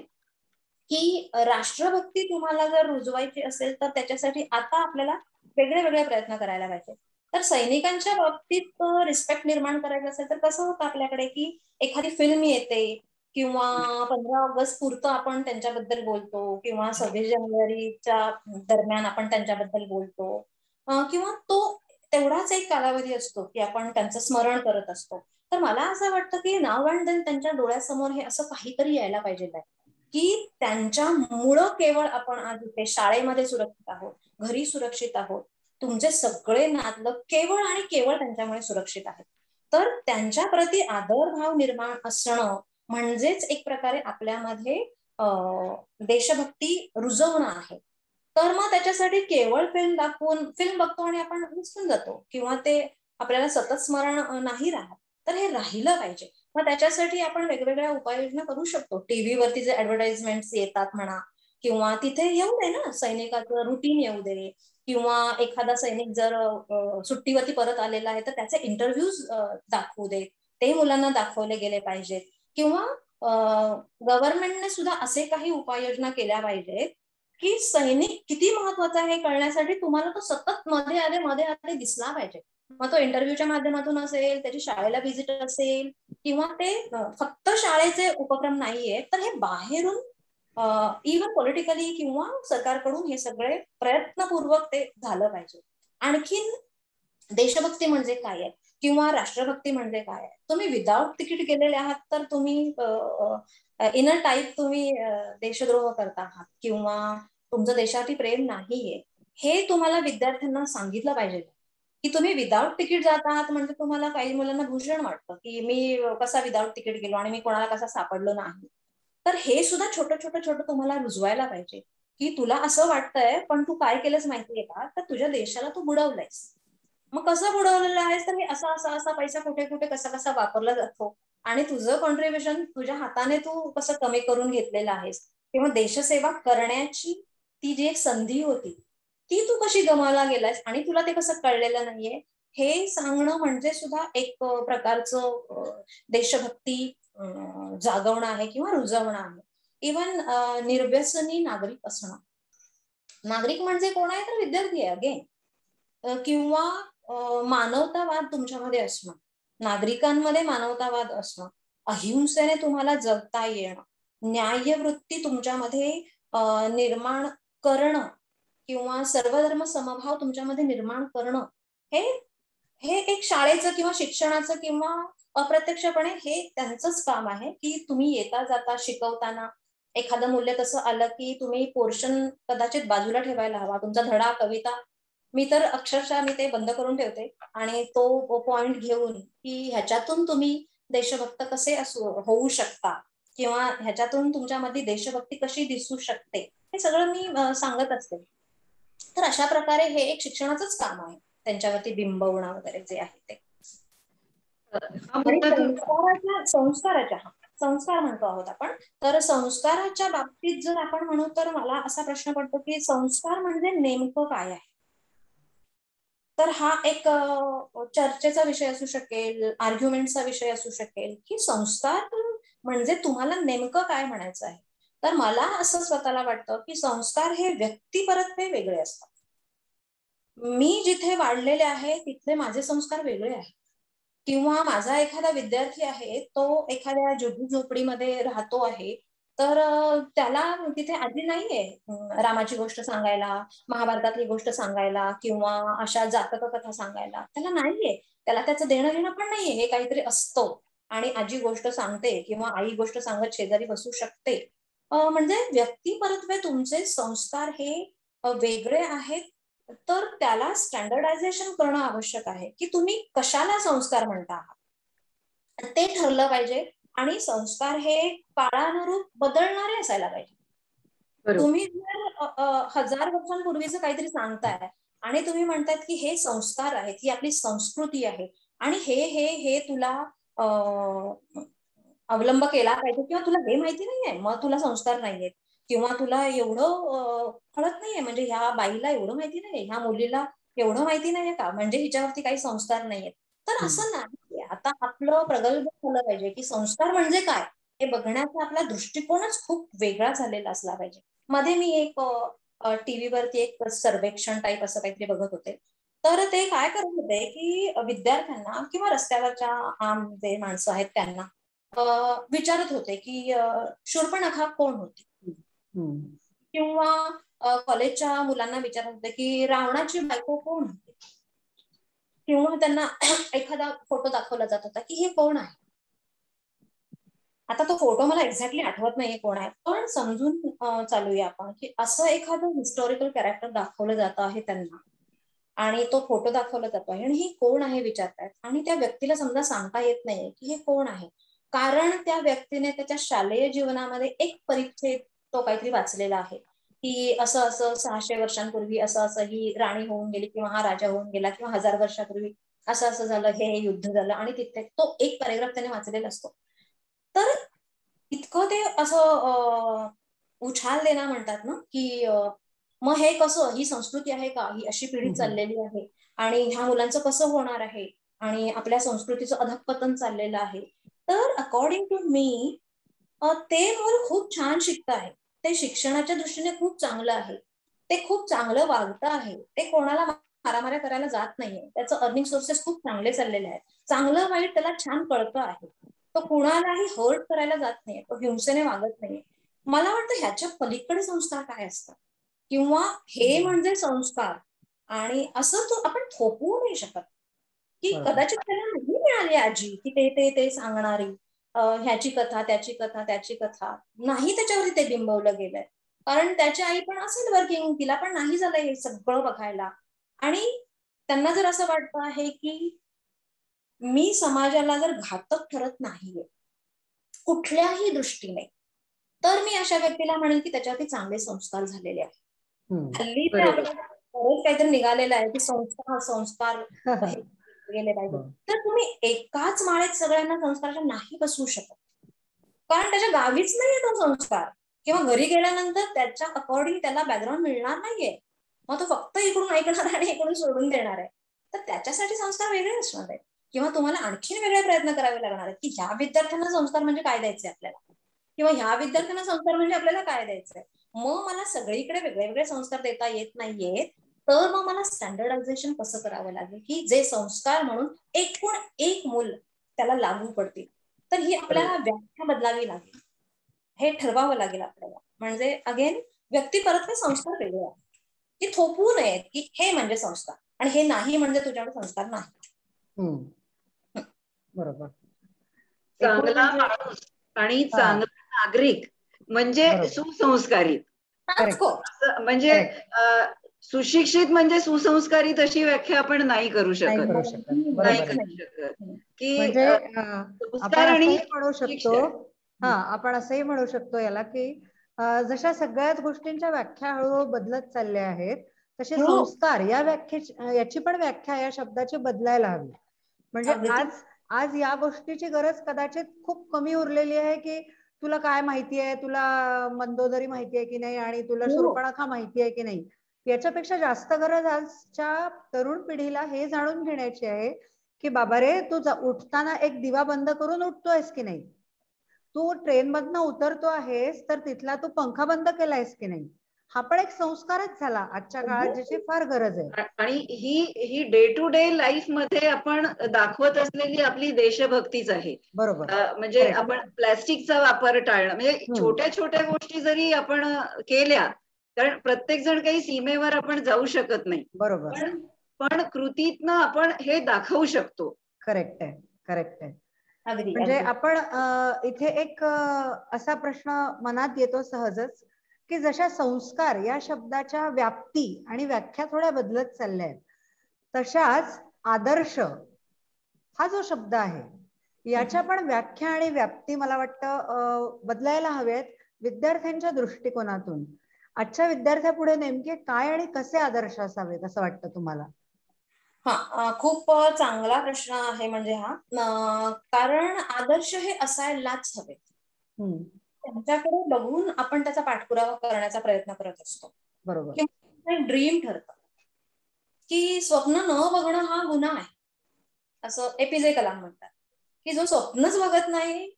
की राष्ट्रभक्ती तुम्हाला जर रुजवायची असेल तर त्याच्यासाठी आता आपल्याला वेगळे वेगळे प्रयत्न करायला पाहिजे. तर सैनिकांच्या बाबतीत रिस्पेक्ट निर्माण करायचं असेल तर कसं होतं आपल्याकडे की एखादी फिल्म येते किंवा 15 ऑगस्ट पुरतं आपण त्यांच्याबद्दल बोलतो किंवा 26 जानेवारीच्या दरम्यान आपण त्यांच्याबद्दल बोलतो, किंवा तो तेवढाच एक कालावधी असतो की आपण त्यांचं स्मरण करत असतो. तर मला असं वाटतं की नाव अँड देन त्यांच्या डोळ्यासमोर हे असं काहीतरी यायला पाहिजे की त्यांच्यामुळं केवळ आपण आज इथे शाळेमध्ये सुरक्षित आहोत, घरी सुरक्षित आहोत, तुमचे सगळे नातलग केवळ आणि केवळ त्यांच्यामुळे सुरक्षित आहेत. तर त्यांच्या प्रती आदरभाव निर्माण असणं म्हणजेच एक प्रकारे आपल्यामध्ये देशभक्ती रुजवणं आहे. तर मग त्याच्यासाठी केवळ फिल्म दाखवून, फिल्म बघतो आणि आपण विसरून जातो किंवा ते आपल्याला सतत स्मरण नाही राहत, तर हे राहिलं पाहिजे. मग त्याच्यासाठी आपण वेगवेगळ्या उपाययोजना करू शकतो. टीव्हीवरती जे ऍडव्हर्टाइजमेंट येतात म्हणा, किंवा तिथे येऊ दे ना सैनिकाचं रुटीन येऊ दे, किंवा एखादा सैनिक जर सुट्टीवरती परत आलेला आहे तर त्याचे इंटरव्ह्यूज दाखवू दे, ते मुलांना दाखवले गेले पाहिजेत. किंवा गव्हर्नमेंटने सुद्धा असे काही उपाययोजना केल्या पाहिजेत की सैनिक किती महत्वाचा आहे हे कळण्यासाठी तुम्हाला तो सतत मध्ये आधे दिसला पाहिजे. मग तो इंटरव्ह्यूच्या माध्यमातून असेल, त्याची शाळेला व्हिजिट असेल, किंवा ते फक्त शाळेचे उपक्रम नाहीये, तर हे बाहेरून इव्हन पॉलिटिकली किंवा सरकारकडून हे सगळे प्रयत्नपूर्वक ते झालं पाहिजे. आणखीन देशभक्ती म्हणजे काय आहे किंवा राष्ट्रभक्ती म्हणजे काय आहे, तुम्ही विदाऊट तिकीट गेलेले आहात तर तुम्ही इनर टाईप तुम्ही देशद्रोह करता आहात किंवा तुमचं देशावरती प्रेम नाहीये, हे तुम्हाला विद्यार्थ्यांना सांगितलं पाहिजे. की तुम्ही विदाऊट तिकीट जात आहात म्हणजे तुम्हाला काही मुलांना भूषण वाटतं की मी कसा विदाऊट तिकीट गेलो आणि मी कोणाला कसा सापडलो नाही. तर हे सुद्धा छोटं छोटं छोटं तुम्हाला रुजवायला पाहिजे की तुला असं वाटतंय पण तू काय केलंस माहितीये का, तर तुझ्या देशाला तू बुडवलंयस. मग कसं बुडवलेलं आहेस, तर हे असा असा असा पैसा कुठे कुठे कसा कसा वापरला जातो आणि तुझं कॉन्ट्रीब्युशन तुझ्या हाताने तू कसं कमी करून घेतलेलं आहेस, किंवा देशसेवा करण्याची ती जी एक संधी होती ती तू कशी गमावला गेलास आणि तुला ते कसं कळलेलं नाहीये, हे सांगणं म्हणजे सुद्धा एक प्रकारचं देशभक्ती जागवणं आहे किंवा रुजवणं आहे. इव्हन निर्व्यसनी नागरिक असणं. नागरिक म्हणजे कोण आहे, तर विद्यार्थी आहे अगेन, किंवा मानवतावाद तुमच्यामध्ये असणं, नागरिकांमध्ये मानवतावाद असणं, अहिंसेने तुम्हाला जगता येणं, न्यायवृत्ती तुमच्यामध्ये निर्माण करणं किंवा सर्वधर्म समभाव तुमच्यामध्ये निर्माण करणं, हे हे एक शाळेचं किंवा शिक्षणाचं किंवा अप्रत्यक्षपणे हे त्यांचंच काम आहे की तुम्ही येता जाता शिकवताना एखादं मूल्य तसं आलं की तुम्ही पोर्शन कदाचित बाजूला ठेवायला हवा. तुमचा धडा, कविता, मी तर अक्षरशः मी ते बंद करून ठेवते आणि तो पॉइंट घेऊन की ह्याच्यातून तुम्ही देशभक्त कसे होऊ शकता किंवा ह्याच्यातून तुमच्यामध्ये देशभक्ती कशी दिसू शकते, हे सगळं मी सांगत असते. तर अशा प्रकारे हे एक शिक्षणाचंच काम आहे, त्यांच्यावरती बिंबवणं वगैरे जे आहे ते. आणि संस्कार म्हणतो आहोत आपण, तर संस्काराच्या बाबतीत जर आपण म्हणू तर मला असा प्रश्न पडतो की संस्कार म्हणजे नेमकं काय आहे. तर हा एक चर्चेचा विषय असू शकेल, आर्ग्युमेंटचा विषय असू शकेल की संस्कार म्हणजे तुम्हाला नेमकं काय म्हणायचं आहे. तर मला असं स्वतःला वाटतं की संस्कार हे व्यक्तिपरत्वे वेगळे असतात. मी जिथे वाढलेले आहे तिथले माझे संस्कार वेगळे आहेत, किंवा माझा एखादा विद्यार्थी आहे तो एखाद्या झोपडीमध्ये राहतो आहे, तर त्याला तिथे आजी नाहीये रामाची गोष्ट सांगायला, महाभारतातली गोष्ट सांगायला किंवा अशा जातक कथा सांगायला, त्याला नाहीये. त्याला त्याचं देणं घेणं पण नाहीये. हे काहीतरी असतं आणि आजी गोष्ट सांगते किंवा आई गोष्ट सांगत शेजारी बसू शकते. म्हणजे व्यक्तिपरत्वे तुमचे संस्कार हे वेगळे आहेत. तर त्याला स्टँडर्डायझेशन करणं आवश्यक आहे की तुम्ही कशाला संस्कार म्हणता आहात, ते ठरलं पाहिजे. आणि संस्कार हे काळानुरूप बदलणारे असायला पाहिजे. तुम्ही जर 1000 वर्षांपूर्वीच काहीतरी सांगताय आणि तुम्ही म्हणतायत की हे संस्कार आहेत, ही आपली संस्कृती आहे आणि हे हे हे तुला अवलंब केला पाहिजे, किंवा तुला हे माहिती नाहीये मग तुला संस्कार नाहीयेत, किंवा तुला एवढं कळत नाहीये म्हणजे ह्या बाईला एवढं माहिती नाहीये, ह्या मुलीला एवढं माहिती नाहीये का म्हणजे हिच्यावरती काही संस्कार नाहीयेत. तर असं नाही. आता आपलं प्रगल्भ झालं पाहिजे की संस्कार म्हणजे काय हे बघण्याचा आपला दृष्टिकोनच खूप वेगळा झालेला असला पाहिजे. मध्ये मी एक टीव्हीवरती एक सर्वेक्षण टाईप असं काहीतरी बघत होते. तर ते काय करत होते की विद्यार्थ्यांना किंवा रस्त्यावरच्या आम जे माणसं आहेत त्यांना विचारत होते की शूर्पणखा कोण होती, किंवा कॉलेजच्या मुलांना विचारत होते की रावणाची बायको कोण होती, किंवा त्यांना एखादा फोटो दाखवला जात होता की हे कोण आहे. आता तो फोटो मला एक्झॅक्टली आठवत नाहीये कोण आहे, पण समजून चालूया आपण की असं एखादं हिस्टॉरिकल कॅरेक्टर दाखवलं जात आहे त्यांना आणि तो फोटो दाखवला जातो आहे आणि हे कोण आहे विचारतायत आणि त्या व्यक्तीला समजा सांगता येत नाहीये की हे कोण आहे, कारण त्या व्यक्तीने त्याच्या शालेय जीवनामध्ये एक परिच्छेद तो काहीतरी वाचलेला आहे की असं असं 600 वर्षांपूर्वी असं असं ही राणी होऊन गेली किंवा हा राजा होऊन गेला किंवा 1000 वर्षापूर्वी असं असं झालं, हे युद्ध झालं, आणि तिथे तो एक पॅरेग्राफ त्याने वाचलेला असतो. तर इतकं ते असं उछाल देणं म्हणतात ना की मग हे कसं, ही संस्कृती आहे का, ही अशी पिढी चाललेली आहे आणि ह्या मुलांचं कसं होणार आहे आणि आपल्या संस्कृतीचं अधःपतन चाललेलं आहे. तर अकॉर्डिंग टू मी ते मूल खूप छान शिकत आहे, ते शिक्षणाच्या दृष्टीने खूप चांगलं आहे, ते खूप चांगलं वागतं आहे, ते कोणाला मारामाऱ्या करायला जात नाहीये, त्याचं अर्निंग सोर्सेस खूप चांगले चाललेले आहेत, चांगलं वाईट त्याला छान कळतं आहे, तो कुणालाही हर्ट करायला जात नाहीये, तो हिंसेने वागत नाहीये. मला वाटतं ह्याच्या पलीकडे संस्कार काय असतात, किंवा हे म्हणजे संस्कार आणि असं तो आपण थोपवू नाही शकत की कदाचित त्याला नाही मिळाली आजी की ते सांगणारी ह्याची कथा त्याची कथा त्याची कथा नाही, त्याच्यावरती ते बिंबवलं गेलंय, कारण त्याची आई पण असेल वर्किंग, तिला पण नाही झालंय हे सगळं बघायला. आणि त्यांना जर असं वाटतं आहे की मी समाजाला जर घातक ठरत नाहीये कुठल्याही दृष्टीने, तर मी अशा व्यक्तीला म्हणेन की त्याच्यावरती चांगले संस्कार झालेले आहेत. हल्ली ते बरोबर. आपल्याला बरंच काहीतरी निघालेलं आहे की संस्कार हे गेले पाहिजे. तर तुम्ही एकाच माळेत सगळ्यांना संस्काराच्या नाही बसवू शकत, कारण त्याच्या गावीच नाहीये तो संस्कार, किंवा घरी गेल्यानंतर त्याच्या अकॉर्डिंग त्याला बॅकग्राऊंड मिळणार नाहीये. मग तो फक्त इकडून ऐकणार आणि इकडून सोडून देणार आहे. तर त्याच्यासाठी संस्कार वेगळे असणार आहेत, किंवा तुम्हाला आणखीन वेगळे प्रयत्न करावे लागणार आहेत की ह्या विद्यार्थ्यांना संस्कार म्हणजे काय द्यायचे आपल्याला, किंवा ह्या विद्यार्थ्यांना संस्कार म्हणजे आपल्याला काय द्यायचंय. मग मला सगळीकडे वेगळे वेगळे संस्कार देता येत नाहीये, तर मग मला स्टँडर्डायझेशन कसं करावं लागेल की जे संस्कार म्हणून एकूण एक मूल त्याला लागू पडतील. तर ही आपल्याला व्याख्या बदलावी लागेल, हे ठरवावं लागेल आपल्याला. म्हणजे अगेन व्यक्ती परत हे संस्कार वेगळे आहेत की थोपवू नयेत की हे म्हणजे संस्कार आणि हे नाही म्हणजे तुझ्याकडे संस्कार नाही. बरोबर. चांगला माणूस आणि चांगला नागरिक म्हणजे सुसंस्कारित. म्हणजे सुशिक्षित म्हणजे सुसंस्कारित अशी व्याख्या आपण नाही करू शकत. की आपण असंही म्हणू शकतो, आपण असंही म्हणू शकतो याला की जशा सगळ्याच गोष्टींच्या व्याख्या हळूहळू बदलत चालल्या आहेत, तसे संस्कार या याची पण व्याख्या या शब्दाची बदलायला हवी. म्हणजे आज या गोष्टीची गरज कदाचित खूप कमी उरलेली आहे की तुला काय माहिती आहे, तुला मंदोदरी माहिती आहे की नाही, आणि तुला शूर्पणखा माहिती आहे की नाही. याच्यापेक्षा जास्त गरज आजच्या तरुण पिढीला हे जाणून घेण्याची आहे की बाबा रे, तू उठताना एक दिवा बंद करून उठतोयस की नाही, तू ट्रेन मधनं उतरतो आहेस तर तिथला तू पंखा बंद केलायस की नाही. हा पण एक संस्कारच झाला आजच्या काळात, ज्याची फार गरज आहे. आणि ही डे टू डे लाईफ मध्ये आपण दाखवत असलेली आपली देशभक्तीच आहे. बरोबर. म्हणजे आपण प्लास्टिकचा वापर टाळणं, म्हणजे छोट्या छोट्या गोष्टी जरी आपण केल्या, कारण प्रत्येक जण काही सीमेवर आपण जाऊ शकत नाही. बरोबर. पण कृतीतनं आपण हे दाखवू शकतो. करेक्ट आहे, करेक्ट आहे. म्हणजे आपण इथे एक असा प्रश्न मनात येतो सहजच की जशा संस्कार या शब्दाच्या व्याप्ती आणि व्याख्या थोड्या बदलत चालल्या आहेत, तशाच आदर्श हा जो शब्द आहे याच्या पण व्याख्या आणि व्याप्ती मला वाटतं बदलायला हवेत विद्यार्थ्यांच्या दृष्टिकोनातून. आजच्या विद्यार्थ्यापुढे नेमके काय आणि कसे आदर्श असावेत असं वाटतं तुम्हाला? खूप चांगला प्रश्न आहे म्हणजे हा. कारण आदर्श हे असायलाच हवे, त्यांच्याकडे बघून आपण त्याचा पाठपुरावा करण्याचा प्रयत्न करत असतो. बरोबर. ड्रीम ठरतं की स्वप्न न बघणं हा गुन्हा आहे, असं एपीजे कलाम म्हणतात की जो स्वप्नच बघत नाही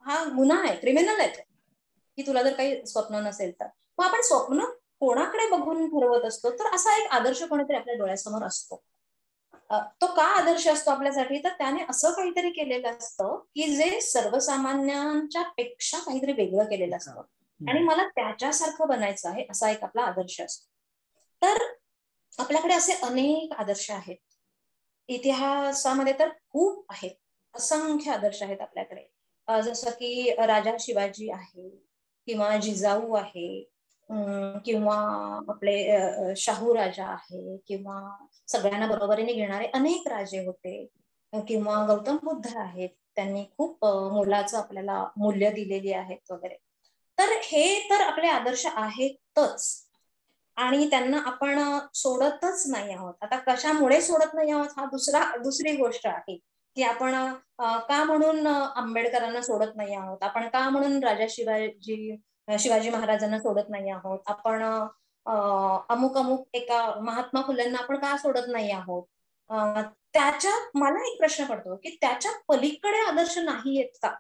हा गुन्हा आहे, क्रिमिनल आहे की तुला जर काही स्वप्न नसेल तर. मग आपण स्वप्न कोणाकडे बघून ठरवत असतो, तर असा एक आदर्श कोणीतरी आपल्या डोळ्यासमोर असतो. तो का आदर्श असतो आपल्यासाठी, तर त्याने असं काहीतरी केलेलं असतं की जे सर्वसामान्यांच्या पेक्षा काहीतरी वेगळं केलेलं असतं आणि मला त्याच्यासारखं बनायचं आहे, असा एक आपला आदर्श असतो. तर आपल्याकडे असे अनेक आदर्श आहेत, इतिहासामध्ये तर खूप आहेत, असंख्य आदर्श आहेत आपल्याकडे. जसं की राजा शिवाजी आहे, किंवा जिजाऊ आहे, किंवा आपले शाहू राजा आहे, किंवा सगळ्यांना बरोबरीने घेणारे अनेक राजे होते, किंवा गौतम बुद्ध आहेत, त्यांनी खूप मोलाचं आपल्याला मूल्य दिलेली आहेत वगैरे. तर हे तर आपले आदर्श आहेतच आणि त्यांना आपण सोडतच नाही आहोत. आता कशामुळे सोडत नाही आहोत हा दुसरी गोष्ट आहे की आपण का म्हणून आंबेडकरांना सोडत नाही आहोत, आपण का म्हणून राजा शिवाजी महाराजांना सोडत नाही आहोत, आपण अमुक एका महात्मा फुलेंना आपण का सोडत नाही आहोत. त्याच्या मला एक प्रश्न पडतो की त्याच्या पलीकडे आदर्श नाही आहेत का?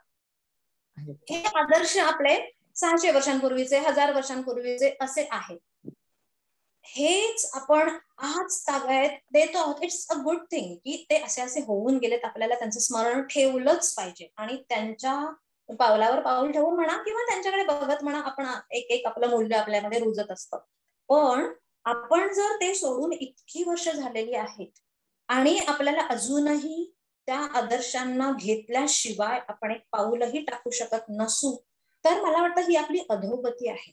हे आदर्श आपले 600 वर्षांपूर्वीचे, 1000 वर्षांपूर्वीचे असे आहेत. हेच आपण आज तागायत देतो आहोत. इट्स अ गुड थिंग की ते असे होऊन गेलेत, आपल्याला त्यांचं स्मरण ठेवलंच पाहिजे आणि त्यांच्या पावलावर पाऊल ठेवून म्हणा किंवा त्यांच्याकडे बघत म्हणा, आपण एक आपलं मूल्य आपल्यामध्ये रुजत असतं. पण आपण जर ते सोडून इतकी वर्ष झालेली आहेत आणि आपल्याला अजूनही त्या आदर्शांना घेतल्याशिवाय आपण एक पाऊलही टाकू शकत नसू, तर मला वाटतं ही आपली अधोगती आहे.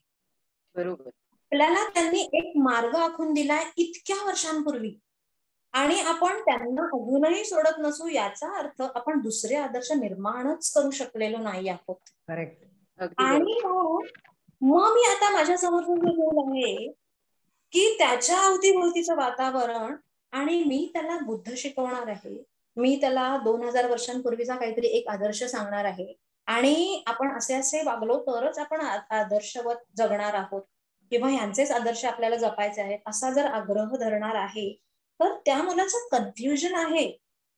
बरोबर. आपल्याला त्यांनी एक मार्ग आखून दिलाय इतक्या वर्षांपूर्वी आणि आपण त्यांना अजूनही सोडत नसू, याचा अर्थ आपण दुसरे आदर्श निर्माणच करू शकलेलो नाही आहोत. करेक्ट. आणि मग मी आता माझ्या समोरचं जे मूल आहे की त्याच्या अवतीभोवतीचं वातावरण, आणि मी त्याला बुद्ध शिकवणार आहे, मी त्याला 2000 वर्षांपूर्वीचा काहीतरी एक आदर्श सांगणार आहे, आणि आपण असे असे वागलो तरच आपण आदर्शवत जगणार आहोत, किंवा ह्यांचेच आदर्श आपल्याला जपायचे आहेत, असा जर आग्रह धरणार आहे, तर त्या मुलाचं कन्फ्युजन आहे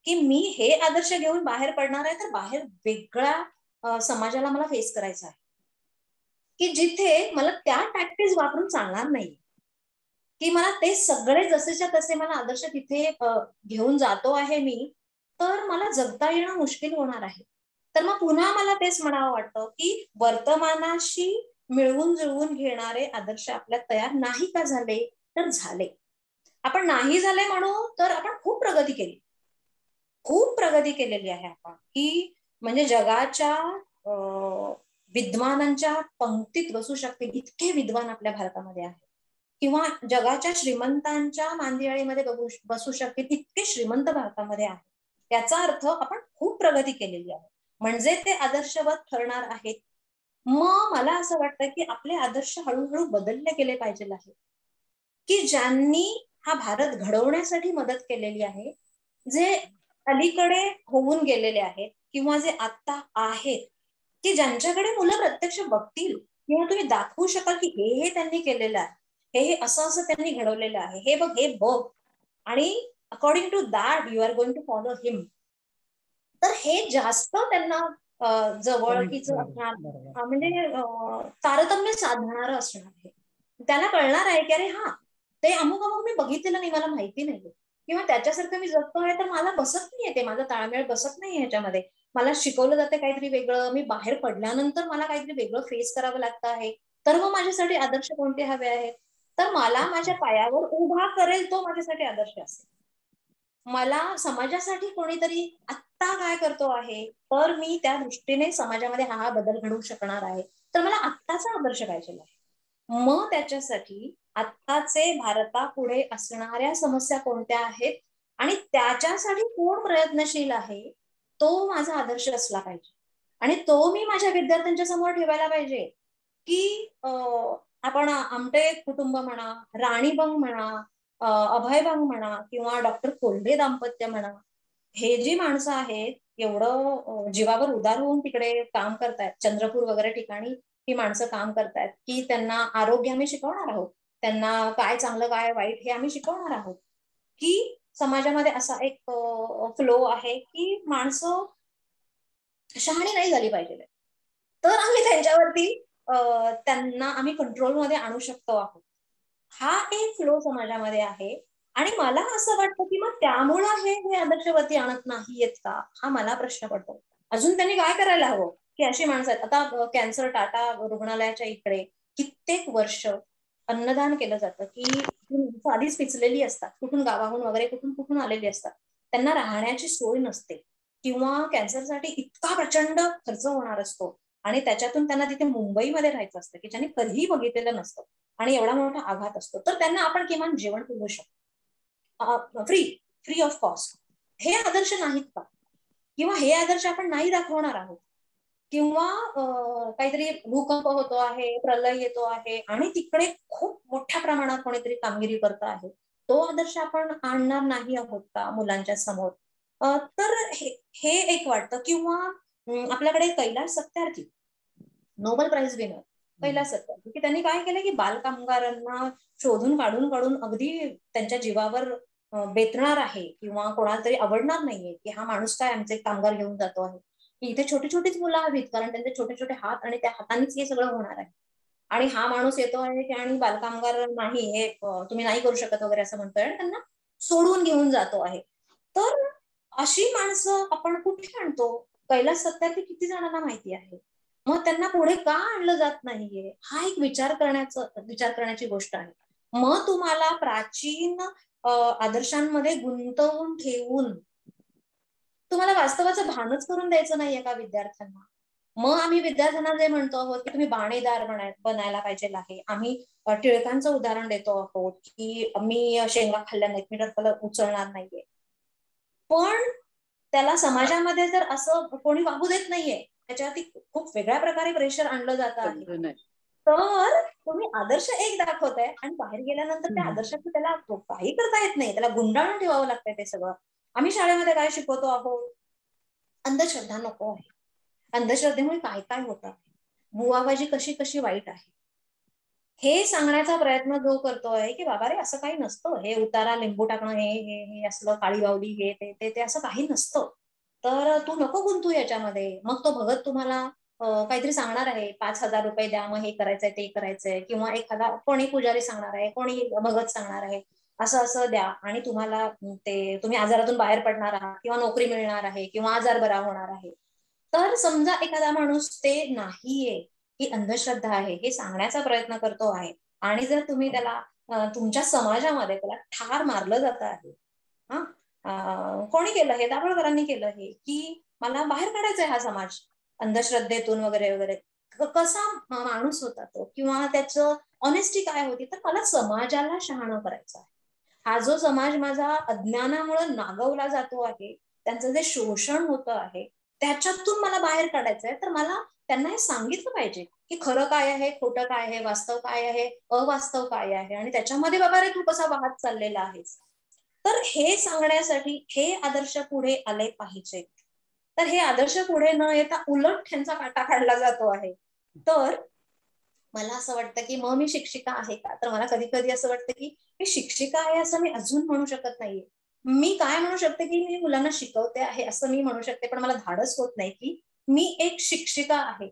की मी हे आदर्श घेऊन बाहेर पडणार आहे, तर बाहेर वेगळ्या समाजाला मला फेस करायचा आहे, की जिथे मला त्या टॅक्टिक्स वापरून चालणार नाही, की मला ते सगळे जसेच्या तसे मला आदर्श तिथे घेऊन जातो आहे मी, तर मला जगता येणं मुश्किल होणार आहे. तर मग पुन्हा मला तेच म्हणावं वाटतं की वर्तमानाशी मिळवून जुळवून घेणारे आदर्श आपल्यात तयार नाही का झाले, तर झाले. आपण नाही झाले म्हणू तर आपण खूप प्रगती केली, खूप प्रगती केलेली आहे आपण, की म्हणजे जगाच्या विद्वानांच्या पंक्तीत बसू शकतील इतके विद्वान आपल्या भारतामध्ये आहेत, किंवा जगाच्या श्रीमंतांच्या मांदियाळीमध्ये बसू शकतील इतके श्रीमंत भारतामध्ये आहेत. याचा अर्थ आपण खूप प्रगती केलेली आहे, म्हणजे ते आदर्शवत ठरणार आहेत. मग मला असं वाटतं की आपले आदर्श हळूहळू बदलले गेले पाहिजे आहे, की ज्यांनी हा भारत घडवण्यासाठी मदत केलेली आहे, जे अलीकडे होऊन गेलेले आहेत किंवा जे आता आहेत, की ज्यांच्याकडे मुलं प्रत्यक्ष बघतील किंवा तुम्ही दाखवू शकाल की हे त्यांनी केलेलं आहे, हे असं असं त्यांनी घडवलेलं आहे, हे बघ, आणि according to that you are going to follow him. तर हे जास्त त्यांना जवळकीचं असणार, म्हणजे तारतम्य साधणार असणार आहे. त्याला कळणार आहे की अरे हा, ते अमुक अमुक मी बघितलेलं नाही, मला माहिती नाही, किंवा त्याच्यासारखं मी जगतो आहे तर मला बसत नाहीये, ते माझा ताळमेळ बसत नाही ह्याच्यामध्ये, मला शिकवलं जाते काहीतरी वेगळं, मी बाहेर पडल्यानंतर मला काहीतरी वेगळं फेस करावं लागतं आहे, तर मग माझ्यासाठी आदर्श कोणते हवे आहेत, तर मला माझ्या पायावर उभा करेल तो माझ्यासाठी आदर्श असेल. मला समाजासाठी कोणीतरी आत्ता काय करतो आहे, तर मी त्या दृष्टीने समाजामध्ये हा बदल घडवू शकणार आहे, तर मला आत्ताचा आदर्श पाहिजे आहे. मग त्याच्यासाठी आत्ताचे भारतापुढे असणाऱ्या समस्या कोणत्या आहेत आणि त्याच्यासाठी कोण प्रयत्नशील आहे, तो माझा आदर्श असला पाहिजे, आणि तो मी माझ्या विद्यार्थ्यांच्या समोर ठेवायला पाहिजे, की आपण आमटे कुटुंब म्हणा, राणीबंग म्हणा, अभयबंग म्हणा, किंवा डॉक्टर कोल्हे दाम्पत्य म्हणा, हे जी माणसं आहेत एवढं जीवावर उदार होऊन तिकडे काम करतायत, चंद्रपूर वगैरे ठिकाणी ही माणसं काम करतायत, की त्यांना आरोग्य आम्ही शिकवणार आहोत, त्यांना काय चांगलं काय वाईट हे आम्ही शिकवणार आहोत, की समाजामध्ये असा एक फ्लो आहे की माणसं शहाणी नाही झाली पाहिजे, तर आम्ही त्यांच्यावरती त्यांना आम्ही कंट्रोलमध्ये आणू शकतो आहोत. हा एक फ्लो समाजामध्ये आहे, आणि मला असं वाटतं की मग त्यामुळं हे आदर्शवरती आणत नाहीयेत का, हा मला प्रश्न पडतो. अजून त्यांनी काय करायला हवं, की अशी माणसं आहेत, आता कॅन्सर टाटा रुग्णालयाच्या इकडे कित्येक वर्ष अन्नदान केलं जातं, की आधीच पिचलेली असतात, कुठून गावाहून वगैरे कुठून कुठून आलेली असतात, त्यांना राहण्याची सोय नसते, किंवा कॅन्सरसाठी इतका प्रचंड खर्च होणार असतो, आणि त्याच्यातून त्यांना तिथे मुंबईमध्ये राहायचं असतं, की ज्यांनी कधीही बघितलेलं नसतं, आणि एवढा मोठा आघात असतो, तर त्यांना आपण किमान जेवण पुरवू शकतो फ्री ऑफ कॉस्ट. हे आदर्श नाहीत का, किंवा हे आदर्श आपण नाही दाखवणार आहोत, किंवा काहीतरी भूकंप होतो आहे, प्रलय येतो आहे, आणि तिकडे खूप मोठ्या प्रमाणात कोणीतरी कामगिरी करत आहे, तो आदर्श आपण आणणार नाही आहोत का मुलांच्या समोर. तर हे एक वाटतं. किंवा आपल्याकडे Kailash Satyarthi, Nobel prize winner Kailash Satyarthi, की त्यांनी काय केलं की बालकामगारांना शोधून काढून काढून अगदी त्यांच्या जीवावर बेतणार आहे, किंवा कोणाला तरी आवडणार नाहीये की हा माणूस काय आमचे कामगार घेऊन जातो आहे, की इथे छोटी छोटीच मुलं हवीत, कारण त्यांचे छोटे छोटे हात, आणि त्या हातानेच हे सगळं होणार आहे, आणि हा माणूस येतो आहे की आणि बालकामगार नाही, हे तुम्ही नाही करू शकत वगैरे असं म्हणतोय, आणि त्यांना सोडून घेऊन जातो आहे. तर अशी माणसं आपण कुठे आणतो, कैलास सत्यार्थी किती जणांना माहिती आहे, मग त्यांना पुढे का आणलं जात नाहीये, हा एक विचार करण्याची गोष्ट आहे. मग तुम्हाला प्राचीन आदर्शांमध्ये गुंतवून ठेवून तुम्हाला वास्तवाचं भानच करून द्यायचं नाहीये का विद्यार्थ्यांना, मग आम्ही विद्यार्थ्यांना जे म्हणतो आहोत की तुम्ही बाणेदार बनायला पाहिजे आहे. आम्ही टिळकांचं उदाहरण देतो आहोत की मी शेंगा खाल्ल्या नाहीत, मी टरफल उचलणार नाहीये. पण त्याला समाजामध्ये जर असं कोणी वागू देत नाहीये, त्याच्यावरती खूप वेगळ्या प्रकारे प्रेशर आणलं जात आहे. तर तुम्ही आदर्श एक दाखवताय आणि बाहेर गेल्यानंतर त्या आदर्शाचं त्याला काही करता येत नाही, त्याला गुंडाळून ठेवावं लागतंय ते सगळं. आम्ही शाळेमध्ये काय शिकवतो आहोत? अंधश्रद्धा नको आहे. अंधश्रद्धेमुळे काय काय होतं, बुवाबाजी कशी कशी वाईट आहे, हे सांगण्याचा प्रयत्न जो करतोय की बाबा रे असं काही नसतं, हे उतारा लिंबू टाकणं हे हे हे असलं काळी बावली हे ते ते असं काही नसतं, तर तू नको गुंतू याच्यामध्ये. मग तो भगत तुम्हाला काहीतरी सांगणार आहे, 5,000 रुपये द्या मग हे करायचंय ते करायचंय, किंवा एखादा कोणी पुजारी सांगणार आहे, कोणी भगत सांगणार आहे असं असं द्या आणि तुम्हाला ते तुम्ही आजारातून बाहेर पडणार आहात, किंवा नोकरी मिळणार आहे, किंवा आजार बरा होणार आहे. तर समजा एखादा माणूस ते नाहीये, ही अंधश्रद्धा आहे हे सांगण्याचा प्रयत्न करतो आहे, आणि जर तुम्ही त्याला तुमच्या समाजामध्ये त्याला ठार मारलं जात आहे. कोणी केलं हे? दाभोळकरांनी केलं हे, की मला बाहेर काढायचंय हा समाज अंधश्रद्धेतून वगैरे वगैरे. कसा माणूस होता तो, किंवा त्याचं ऑनेस्टी काय होती, तर मला समाजाला शहाणं करायचं आहे. हा जो समाज माझा अज्ञानामुळे नागवला जातो आहे, त्यांचं जे शोषण होतं आहे त्याच्यातून मला बाहेर काढायचंय, तर मला त्यांना हे सांगितलं पाहिजे की खरं काय आहे, खोटं काय आहे, वास्तव काय आहे, अवास्तव काय आहे, आणि त्याच्यामध्ये बाबा रे तू कसा वाहत चाललेला आहेस. तर हे सांगण्यासाठी हे आदर्श पुढे आले पाहिजे. तर हे आदर्श पुढे न येता उलट त्यांचा काटा काढला जातो आहे. तर मला असं वाटतं की मग मी शिक्षिका आहे का, तर मला कधी कधी असं वाटतं की मी शिक्षिका आहे असं मी अजून म्हणू शकत नाहीये. मी काय म्हणू शकते की मी मुलांना शिकवते आहे असं मी म्हणू शकते, पण मला धाडस होत नाही की मी एक शिक्षिका आहे.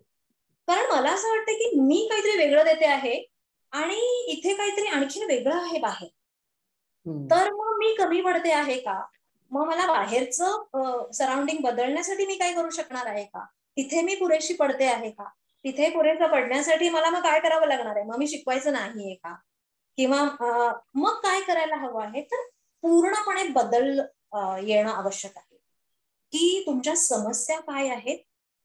कारण मला असं वाटतं की मी काहीतरी वेगळं देते आहे आणि इथे काहीतरी आणखीन वेगळं आहे बाहेर. तर मग मी कमी पडते आहे का? मग मला बाहेरचं सराउंडिंग बदलण्यासाठी मी काय करू शकणार आहे का? तिथे मी पुरेशी पडते आहे का? तिथे पुरेसं पडण्यासाठी मला मग काय करावं लागणार आहे? मग मी शिकवायचं नाहीये का? किंवा मग काय करायला हवं आहे? तर पूर्णपणे बदल येणं आवश्यक आहे, की तुमच्या समस्या काय आहेत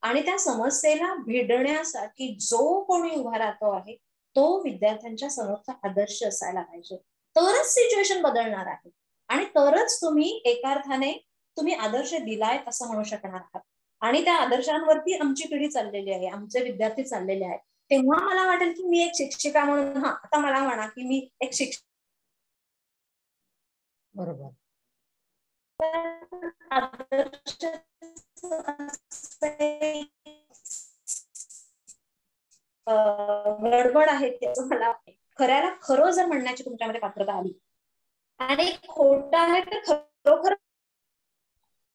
आणि त्या समस्येला भिडण्यासाठी जो कोणी उभा राहतो आहे तो विद्यार्थ्यांच्या समोरचा आदर्श असायला पाहिजे. तरच सिच्युएशन बदलणार आहे आणि तरच तुम्ही एका अर्थाने तुम्ही आदर्श दिलाय असं म्हणू शकणार आहात. आणि त्या आदर्शांवरती आमची पिढी चाललेली आहे, आमचे विद्यार्थी चाललेले आहेत. तेव्हा मला वाटेल की मी एक शिक्षिका म्हणून, आता मला म्हणा की मी एक शिक्षिका. बरोबर. गडबड आहे त्याचं मला खऱ्याला खरं जर म्हणण्याची तुमच्यामध्ये पात्रता आली आणि खोटं आहे तर खरोखर,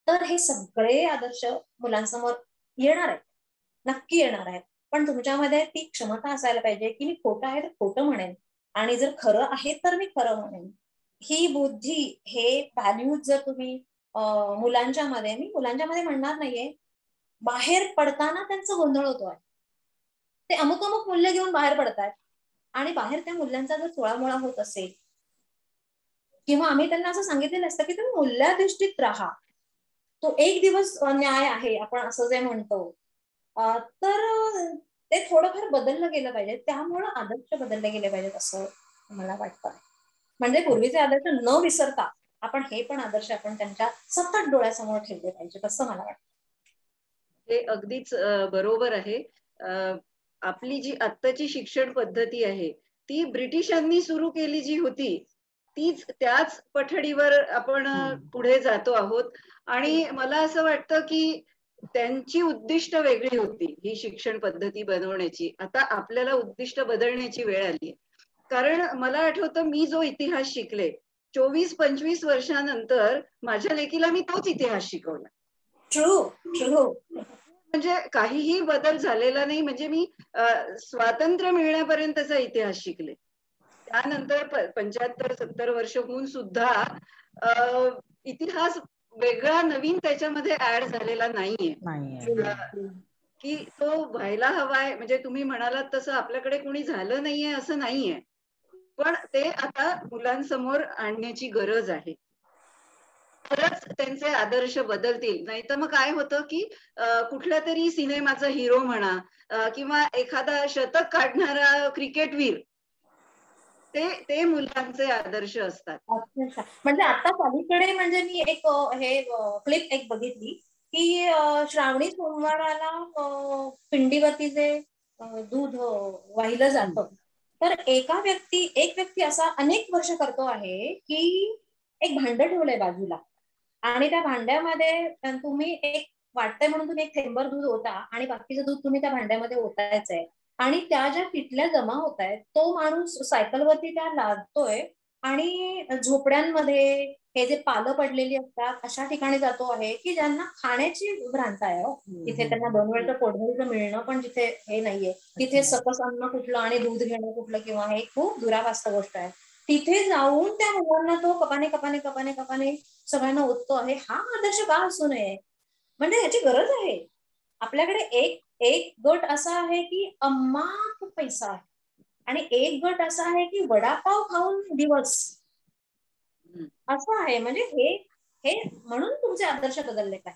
तर हे सगळे आदर्श मुलांसमोर येणार आहेत, नक्की येणार आहेत. पण तुमच्यामध्ये ती क्षमता असायला पाहिजे की मी खोटं आहे तर खोटं म्हणेन आणि जर खरं आहे तर मी खरं म्हणेन. ही बुद्धी, हे व्हॅल्यूज जर तुम्ही मुलांच्या मध्ये म्हणणार नाहीये, बाहेर पडताना त्यांचं गोंधळ होतो आहे. ते अमुक अमुक मूल्य घेऊन बाहेर पडतात आणि बाहेर त्या मूल्यांचा जर चोळामोळा होत असेल, किंवा आम्ही त्यांना असं सांगितलेलं असतं की तुम्ही मूल्याधिष्ठित राहा, तो एक दिवस न्याय आहे आपण असं जे म्हणतो, तर ते थोडंफार बदललं गेलं पाहिजे. त्यामुळं आदर्श बदलले गेले पाहिजेत असं मला वाटतं. म्हणजे पूर्वीचे आदर्श न विसरता आपण हे पण आदर्श आपण त्यांच्या सतत डोळ्यासमोर ठेवले पाहिजे असं मला वाटतं. हे अगदीच बरोबर आहे. आपली जी आत्ताची शिक्षण पद्धती आहे ती ब्रिटिशांनी सुरू केली जी होती, त्याच पठडीवर आपण पुढे जातो आहोत. आणि मला असं वाटतं की त्यांची उद्दिष्ट वेगळी होती ही शिक्षण पद्धती बनवण्याची. आता आपल्याला उद्दिष्ट बदलण्याची वेळ आली. कारण मला आठवतं मी जो इतिहास शिकले 24-25 वर्षानंतर माझ्या लेकीला मी तोच इतिहास शिकवला. ट्रू. म्हणजे काहीही बदल झालेला नाही. म्हणजे मी स्वातंत्र्य मिळण्यापर्यंतचा इतिहास शिकले. त्यानंतर 75-70 वर्ष होऊन सुद्धा इतिहास वेगळा नवीन त्याच्यामध्ये ऍड झालेला नाहीये. की तो व्हायला हवाय. म्हणजे तुम्ही म्हणालात तसं आपल्याकडे कोणी झालं नाहीये असं नाहीये, पण ते आता मुलांसमोर आणण्याची गरज आहे. खरंच त्यांचे आदर्श बदलतील. नाहीतर मग काय होतं की कुठल्या तरी सिनेमाचा हिरो म्हणा किंवा एखादा शतक काढणारा क्रिकेटवीर ते मुलांचे आदर्श असतात. अच्छा. म्हणजे आता पलीकडे म्हणजे मी एक हे क्लिप एक बघितली की श्रावणी सोमवाराला पिंडीवरती जे दूध वाहिलं जातं, तर एक व्यक्ती असा अनेक वर्ष करतो आहे की एक भांड ठेवलंय बाजूला, आणि त्या भांड्यामध्ये तुम्ही एक वाटतंय म्हणून तुम्ही एक थेंबर दूध ओता आणि बाकीचं दूध तुम्ही त्या भांड्यामध्ये ओतायचंय, आणि त्या ज्या किटल्या जमा होत आहेत तो माणूस सायकलवरती त्या लादतोय आणि झोपड्यांमध्ये हे जे पालं पडलेली असतात अशा ठिकाणी जातो आहे की ज्यांना खाण्याची भ्रांत आहे. तिथे त्यांना 2 वेळचं पोटभरीचं मिळणं पण जिथे हे नाहीये, तिथे सकस अन्न कुठलं आणि दूध घेणं कुठलं किंवा हे खूप दुराभास्त गोष्ट आहे. तिथे जाऊन त्या मुलांना तो कपाने कपाने कपाने कपाने सगळ्यांना ओततो आहे. हा आदर्श का असू नये? म्हणजे याची गरज आहे. आपल्याकडे एक एक गट असा आहे की अमाप पैसा आहे आणि एक गट असा आहे की वडापाव खाऊन दिवस असं आहे. म्हणजे हे हे म्हणून तुमचे आदर्श बदलले काय?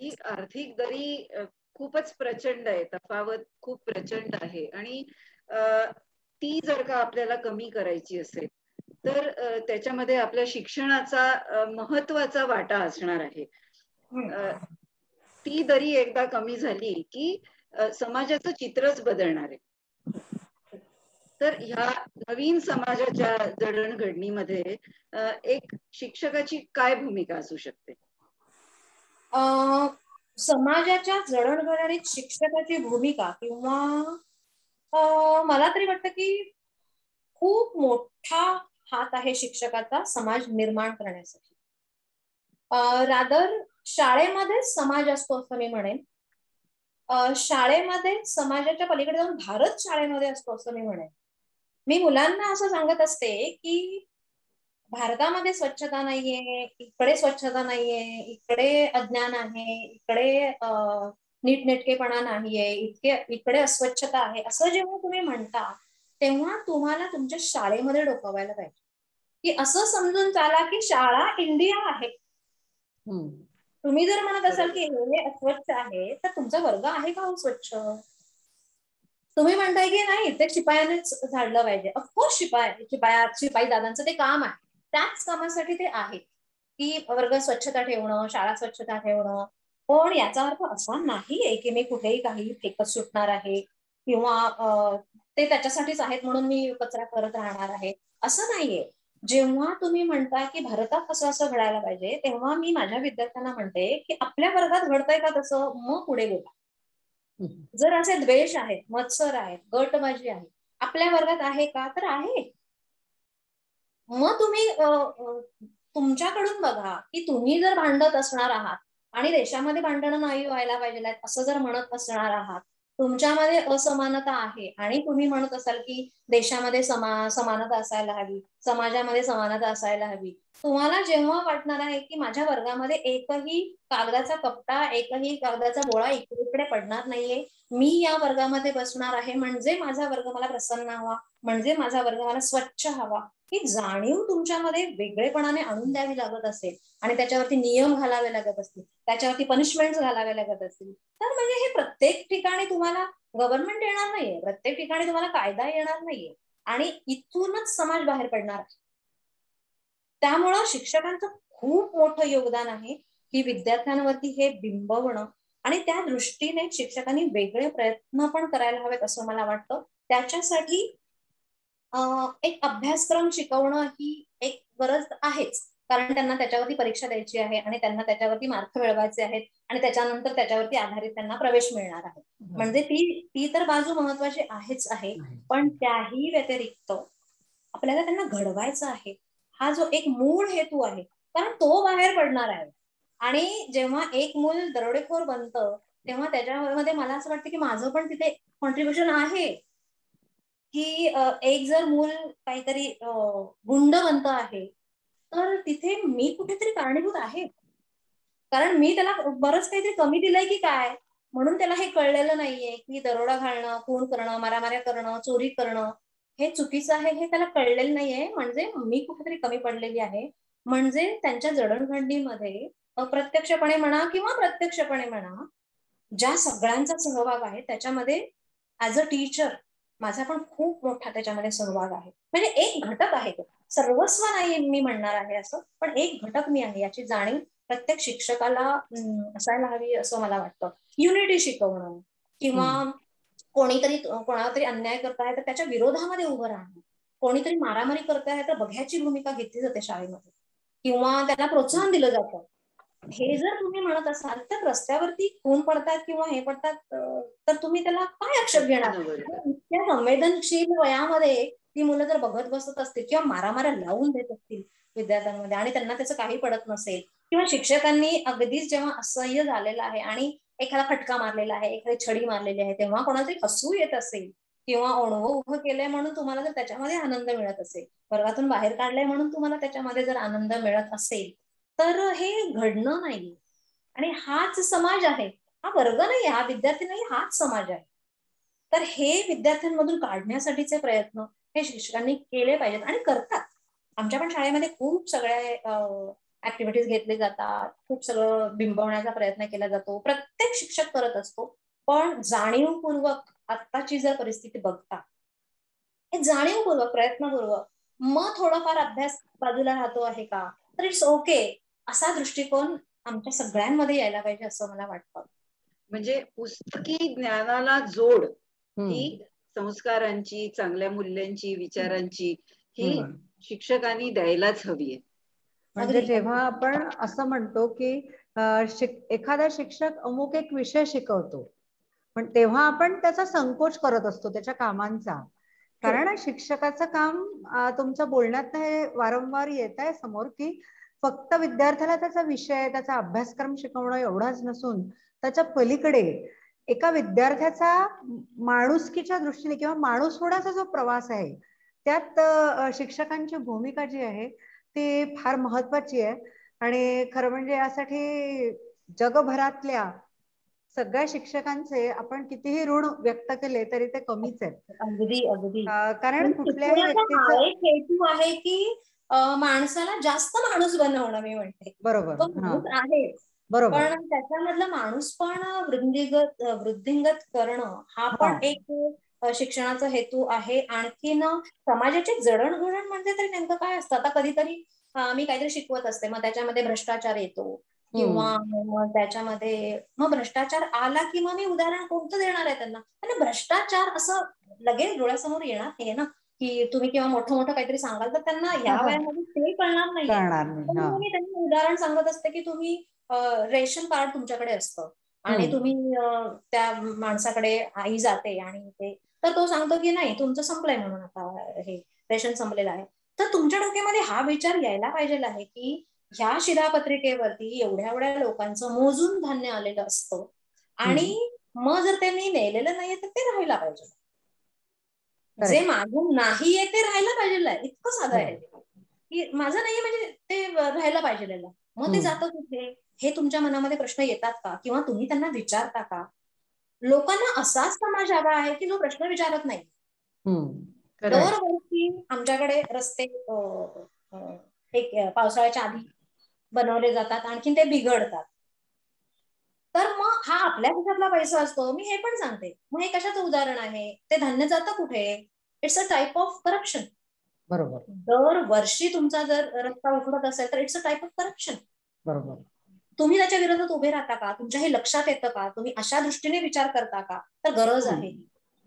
ही आर्थिक दरी खूपच प्रचंड आहे, तफावत खूप प्रचंड आहे आणि ती जर का आपल्याला कमी करायची असेल तर त्याच्यामध्ये आपल्या शिक्षणाचा महत्वाचा वाटा असणार आहे. ती दरी एकदा कमी झाली की समाजाचं चित्रच बदलणार आहे. तर ह्या नवीन समाजाच्या जडणघडणीमध्ये एक शिक्षकाची काय भूमिका असू शकते? समाजाच्या जडणघडणीत शिक्षकाची भूमिका किंवा मला तरी वाटतं की खूप मोठा हात आहे शिक्षकाचा समाज निर्माण करण्यासाठी. रादर शाळेमध्ये समाज असतो असं मी म्हणेन. शाळेमध्ये समाजाच्या पलीकडे जाऊन भारत शाळेमध्ये असतो असं मी म्हणेन. मी मुलांना असं सांगत असते की भारतामध्ये स्वच्छता नाहीये, इकडे स्वच्छता नाहीये, इकडे अज्ञान आहे, इकडे नीटनेटकेपणा नाहीये, इकडे अस्वच्छता आहे, असं जेव्हा तुम्ही म्हणता तेव्हा तुम्हाला तुमच्या शाळेमध्ये डोकावायला पाहिजे की असं समजून चाला की शाळा इंडिया आहे. तुम्ही जर म्हणत असाल की हे अस्वच्छ आहे तर तुमचा वर्ग आहे का स्वच्छ? तुम्ही म्हणताय की नाही ते शिपायानेच झाडलं पाहिजे. ऑफकोर्स शिपाई दादांचं ते काम आहे, त्याच कामासाठी ते आहे की वर्ग स्वच्छता ठेवणं, शाळा स्वच्छता ठेवणं. पण याचा अर्थ असा नाहीये की मी कुठेही काही फेकत सुटणार आहे किंवा ते त्याच्यासाठीच आहेत म्हणून मी कचरा करत राहणार आहे असं नाहीये. जेव्हा तुम्ही म्हणता की भारतात असं असं घडायला पाहिजे तेव्हा मी माझ्या विद्यार्थ्यांना म्हणते की आपल्या वर्गात घडतंय का तसं, मग पुढे बोला. जर असे द्वेष आहेत, मत्सर आहेत, गटबाजी आहे आपल्या वर्गात आहे का, तर आहे. मग तुम्ही तुमच्याकडून बघा की तुम्ही जर भांडत असणार आहात आणि देशामध्ये भांडणं नाही व्हायला पाहिजे असं जर म्हणत असणार आहात, तुमच्यामध्ये असमानता आहे आणि तुम्ही म्हणत असाल की देशामध्ये समानता असायला हवी, समाजामध्ये समानता असायला हवी, तुम्हाला जेव्हा वाटणार आहे की माझ्या वर्गामध्ये एकही कागदाचा कपटा, एकही कागदाचा गोळा इकडे पडणार नाहीये, मी या वर्गामध्ये बसणार आहे म्हणजे माझा वर्ग मला प्रसन्न हवा, म्हणजे माझा वर्ग मला स्वच्छ हवा, ही जाणीव तुमच्यामध्ये वेगळेपणाने आणून द्यावी लागत असेल आणि त्याच्यावरती नियम घालावे लागत असतील, त्याच्यावरती पनिशमेंट घालावे लागत असतील, तर म्हणजे हे प्रत्येक ठिकाणी तुम्हाला गव्हर्नमेंट येणार नाहीये, प्रत्येक ठिकाणी तुम्हाला कायदा येणार नाहीये आणि इथूनच समाज बाहेर पडणार आहे. त्यामुळं शिक्षकांचं खूप मोठं योगदान आहे की विद्यार्थ्यांवरती हे बिंबवणं आणि त्या दृष्टीने शिक्षकांनी वेगळे प्रयत्न पण करायला हवेत असं मला वाटतं. त्याच्यासाठी एक अभ्यासक्रम शिकवणं ही एक गरज आहेच, कारण त्यांना त्याच्यावरती परीक्षा द्यायची आहे आणि त्यांना त्याच्यावरती मार्क मिळवायचे आहेत आणि त्याच्यानंतर त्याच्यावरती आधारित त्यांना प्रवेश मिळणार आहे. म्हणजे ती तर बाजू महत्वाची आहेच आहे, पण त्याही व्यतिरिक्त आपल्याला त्यांना घडवायचं आहे. हा जो एक मूळ हेतू आहे, कारण तो बाहेर पडणार आहे आणि जेव्हा एक मूल दरोडेखोर बनतं तेव्हा त्याच्यामध्ये मला असं वाटतं की माझं पण तिथे कॉन्ट्रीब्युशन आहे की एक जर मूल काहीतरी गुंड बनत आहे तर तिथे मी कुठेतरी कारणीभूत आहे, कारण मी त्याला बरंच काहीतरी कमी दिलंय की काय, म्हणून त्याला हे कळलेलं नाहीये की दरोडा घालणं, खून करणं, मारामाऱ्या करणं, चोरी करणं हे चुकीचं आहे, हे त्याला कळलेलं नाहीये. म्हणजे मी कुठेतरी कमी पडलेली आहे म्हणजे त्यांच्या जडणघडणीमध्ये अप्रत्यक्षपणे म्हणा किंवा प्रत्यक्षपणे म्हणा, ज्या सगळ्यांचा सहभाग आहे त्याच्यामध्ये ऍज अ टीचर माझा पण खूप मोठा त्याच्यामध्ये सहभाग आहे. म्हणजे एक घटक आहे तो, सर्वस्व नाही मी म्हणणार आहे असं, पण एक घटक मी आहे याची जाणीव प्रत्येक शिक्षकाला असायला हवी असं मला वाटतं. युनिटी शिकवणं किंवा कोणीतरी कोणाला तरी अन्याय करताय तर त्याच्या विरोधामध्ये उभं राहणं, कोणीतरी मारामारी करताय तर बघ्याची भूमिका घेतली जाते शाळेमध्ये किंवा त्याला प्रोत्साहन दिलं जातं. हे जर तुम्ही म्हणत असाल तर रस्त्यावरती खून पडतात किंवा हे पडतात तर तुम्ही त्याला काय आक्षेप घेणार? इतक्या संवेदनशील वयामध्ये ती मुलं जर बघत बसत असतील किंवा मारामाऱ्या लावून देत असतील विद्यार्थ्यांमध्ये आणि त्यांना त्याचं काही पडत नसेल किंवा शिक्षकांनी अगदीच जेव्हा असह्य झालेलं आहे आणि एखादा फटका मारलेला आहे, एखादी छडी मारलेली आहे, तेव्हा कोणाला तरी हसू येत असेल किंवा ओणवं उभं केलंय म्हणून तुम्हाला जर त्याच्यामध्ये आनंद मिळत असेल, वर्गातून बाहेर काढलंय म्हणून तुम्हाला त्याच्यामध्ये जर आनंद मिळत असेल, तर हे घडणं नाही. आणि हाच समाज आहे, हा वर्ग नाही, हा विद्यार्थी नाही, हाच समाज आहे. तर हे विद्यार्थ्यांमधून काढण्यासाठीचे प्रयत्न हे शिक्षकांनी केले पाहिजेत आणि करतात. आमच्या पण शाळेमध्ये खूप सगळ्या ऍक्टिव्हिटीज घेतले जातात, खूप सगळं बिंबवण्याचा प्रयत्न केला जातो, प्रत्येक शिक्षक करत असतो. पण जाणीवपूर्वक आत्ताची जर परिस्थिती बघता, हे जाणीवपूर्वक प्रयत्नपूर्वक मग थोडाफार अभ्यास बाजूला राहतो आहे का, तर इट्स ओके, असा दृष्टिकोन आमच्या सगळ्यांमध्ये यायला पाहिजे असं मला वाटतं. म्हणजे पुस्तकी ज्ञानाला जोड ही संस्कारांची, चांगल्या मूल्यांची, विचारांची ही शिक्षकांनी द्यायलाच हवी आहे. म्हणजे जेव्हा आपण असं म्हणतो की एखादा शिक्षक अमुक एक विषय शिकवतो, पण तेव्हा आपण त्याचा संकोच करत असतो त्याच्या कामांचा. कारण शिक्षकाचं काम तुमच्या बोलण्यात हे वारंवार येत आहे समोर की फक्त विद्यार्थ्याला त्याचा विषय, त्याचा अभ्यासक्रम शिकवणं एवढाच नसून त्याच्या पलीकडे एका विद्यार्थ्याचा माणुसकीच्या दृष्टीने किंवा माणूस होण्याचा जो प्रवास आहे त्यात शिक्षकांची भूमिका जी आहे ती फार महत्वाची आहे. आणि खरं म्हणजे यासाठी जगभरातल्या सगळ्या शिक्षकांचे आपण कितीही ऋण व्यक्त केले तरी ते कमीच आहेत. अगदी अगदी. कारण कुठल्याही व्यक्तीचं एक हेतू आहे की माणसाला जास्त माणूस बनवणं, मी म्हणते. बरोबर तो माणूस आहे, बरोबर, पण त्याच्यामधलं माणूस पण वृद्धिंगत करणं हा पण एक शिक्षणाचा हेतू आहे. आणखीन समाजाची जडणघडण म्हणजे तरी नेमकं काय असतं. आता कधीतरी मी काहीतरी शिकवत असते, मग त्याच्यामध्ये भ्रष्टाचार येतो किंवा मग त्याच्यामध्ये मग भ्रष्टाचार आला की मग मी उदाहरण कोणतं देणार आहे त्यांना. आणि भ्रष्टाचार असं लगेच डोळ्यासमोर येणार नाहीये ना की तुम्ही किंवा मोठं काहीतरी सांगाल तर त्यांना या वयामध्ये ते कळणार नाहीये. मी त्यांना उदाहरण सांगत असते की तुम्ही रेशन कार्ड तुमच्याकडे असतं आणि तुम्ही त्या माणसाकडे आई जाते आणि ते तर तो सांगतो की नाही तुमचं संपलंय म्हणून, आता हे रेशन संपलेलं आहे. तर तुमच्या डोक्यामध्ये हा विचार यायला पाहिजे आहे की ह्या शिधापत्रिकेवरती एवढ्या लोकांचं मोजून धान्य आलेलं असतं आणि मग जर त्यांनी नेलेलं नाहीये तर ते राहायला पाहिजे. जे माझं नाहीये ते राहायला पाहिजे, इतकं साधं आहे की माझं नाहीये म्हणजे ते राहायला पाहिजे. मग ते जातं कुठे हे तुमच्या मनामध्ये प्रश्न येतात का किंवा तुम्ही त्यांना विचारता का? लोकांना असाच समाज हवा आहे की जो प्रश्न विचारत नाही. दरवर्षी आमच्याकडे रस्ते एक पावसाळ्याच्या आधी बनवले जातात, आणखीन ते बिघडतात. तर मग हा आपल्या खिशातला पैसा असतो. मी हे पण सांगते, मग हे कशाचं उदाहरण आहे, ते धान्य जातं कुठे? It's a type of corruption. बरोबर. दरवर्षी तुमचा जर रस्ता उघडत असेल तर it's a type of corruption. बरोबर. तुम्ही त्याच्या विरोधात उभे राहता का? तुमच्या हे लक्षात येतं का? तुम्ही अशा दृष्टीने विचार करता का? तर गरज आहे.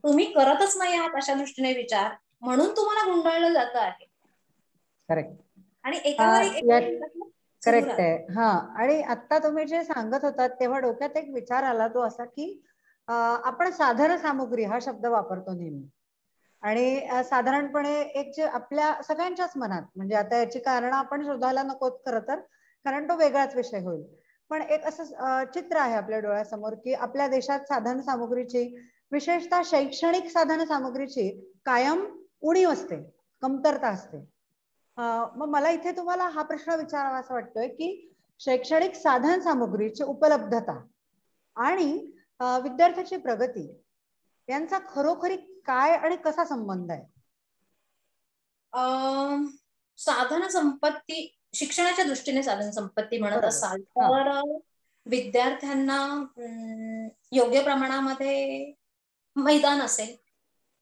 तुम्ही करतच नाही आहात अशा दृष्टीने विचार, म्हणून तुम्हाला गुंडाळलं जात आहे. करेक्ट. आणि एकावर करेक्ट आहे. हा, आणि आता तुम्ही जे सांगत होतात तेव्हा डोक्यात एक विचार आला तो असा की आपण साधन सामुग्री हा शब्द वापरतो नेहमी आणि साधारणपणे एक जे आपल्या सगळ्यांच्याच मनात, म्हणजे आता याची कारण आपण शोधायला नकोत खरं तर, कारण तो वेगळाच विषय होईल. पण एक असं चित्र आहे आपल्या डोळ्यासमोर की आपल्या देशात साधन सामुग्रीची, विशेषतः शैक्षणिक साधन सामुग्रीची कायम उणीव असते, कमतरता असते. मग मला इथे तुम्हाला हा प्रश्न विचारावा असं वाटतोय की शैक्षणिक साधन सामुग्रीची उपलब्धता आणि विद्यार्थ्याची प्रगती यांचा खरोखरी काय आणि कसा संबंध आहे? साधन संपत्ती शिक्षणाच्या दृष्टीने साधन संपत्ती म्हणत बरोबर. असाल तर विद्यार्थ्यांना योग्य प्रमाणामध्ये मैदान असेल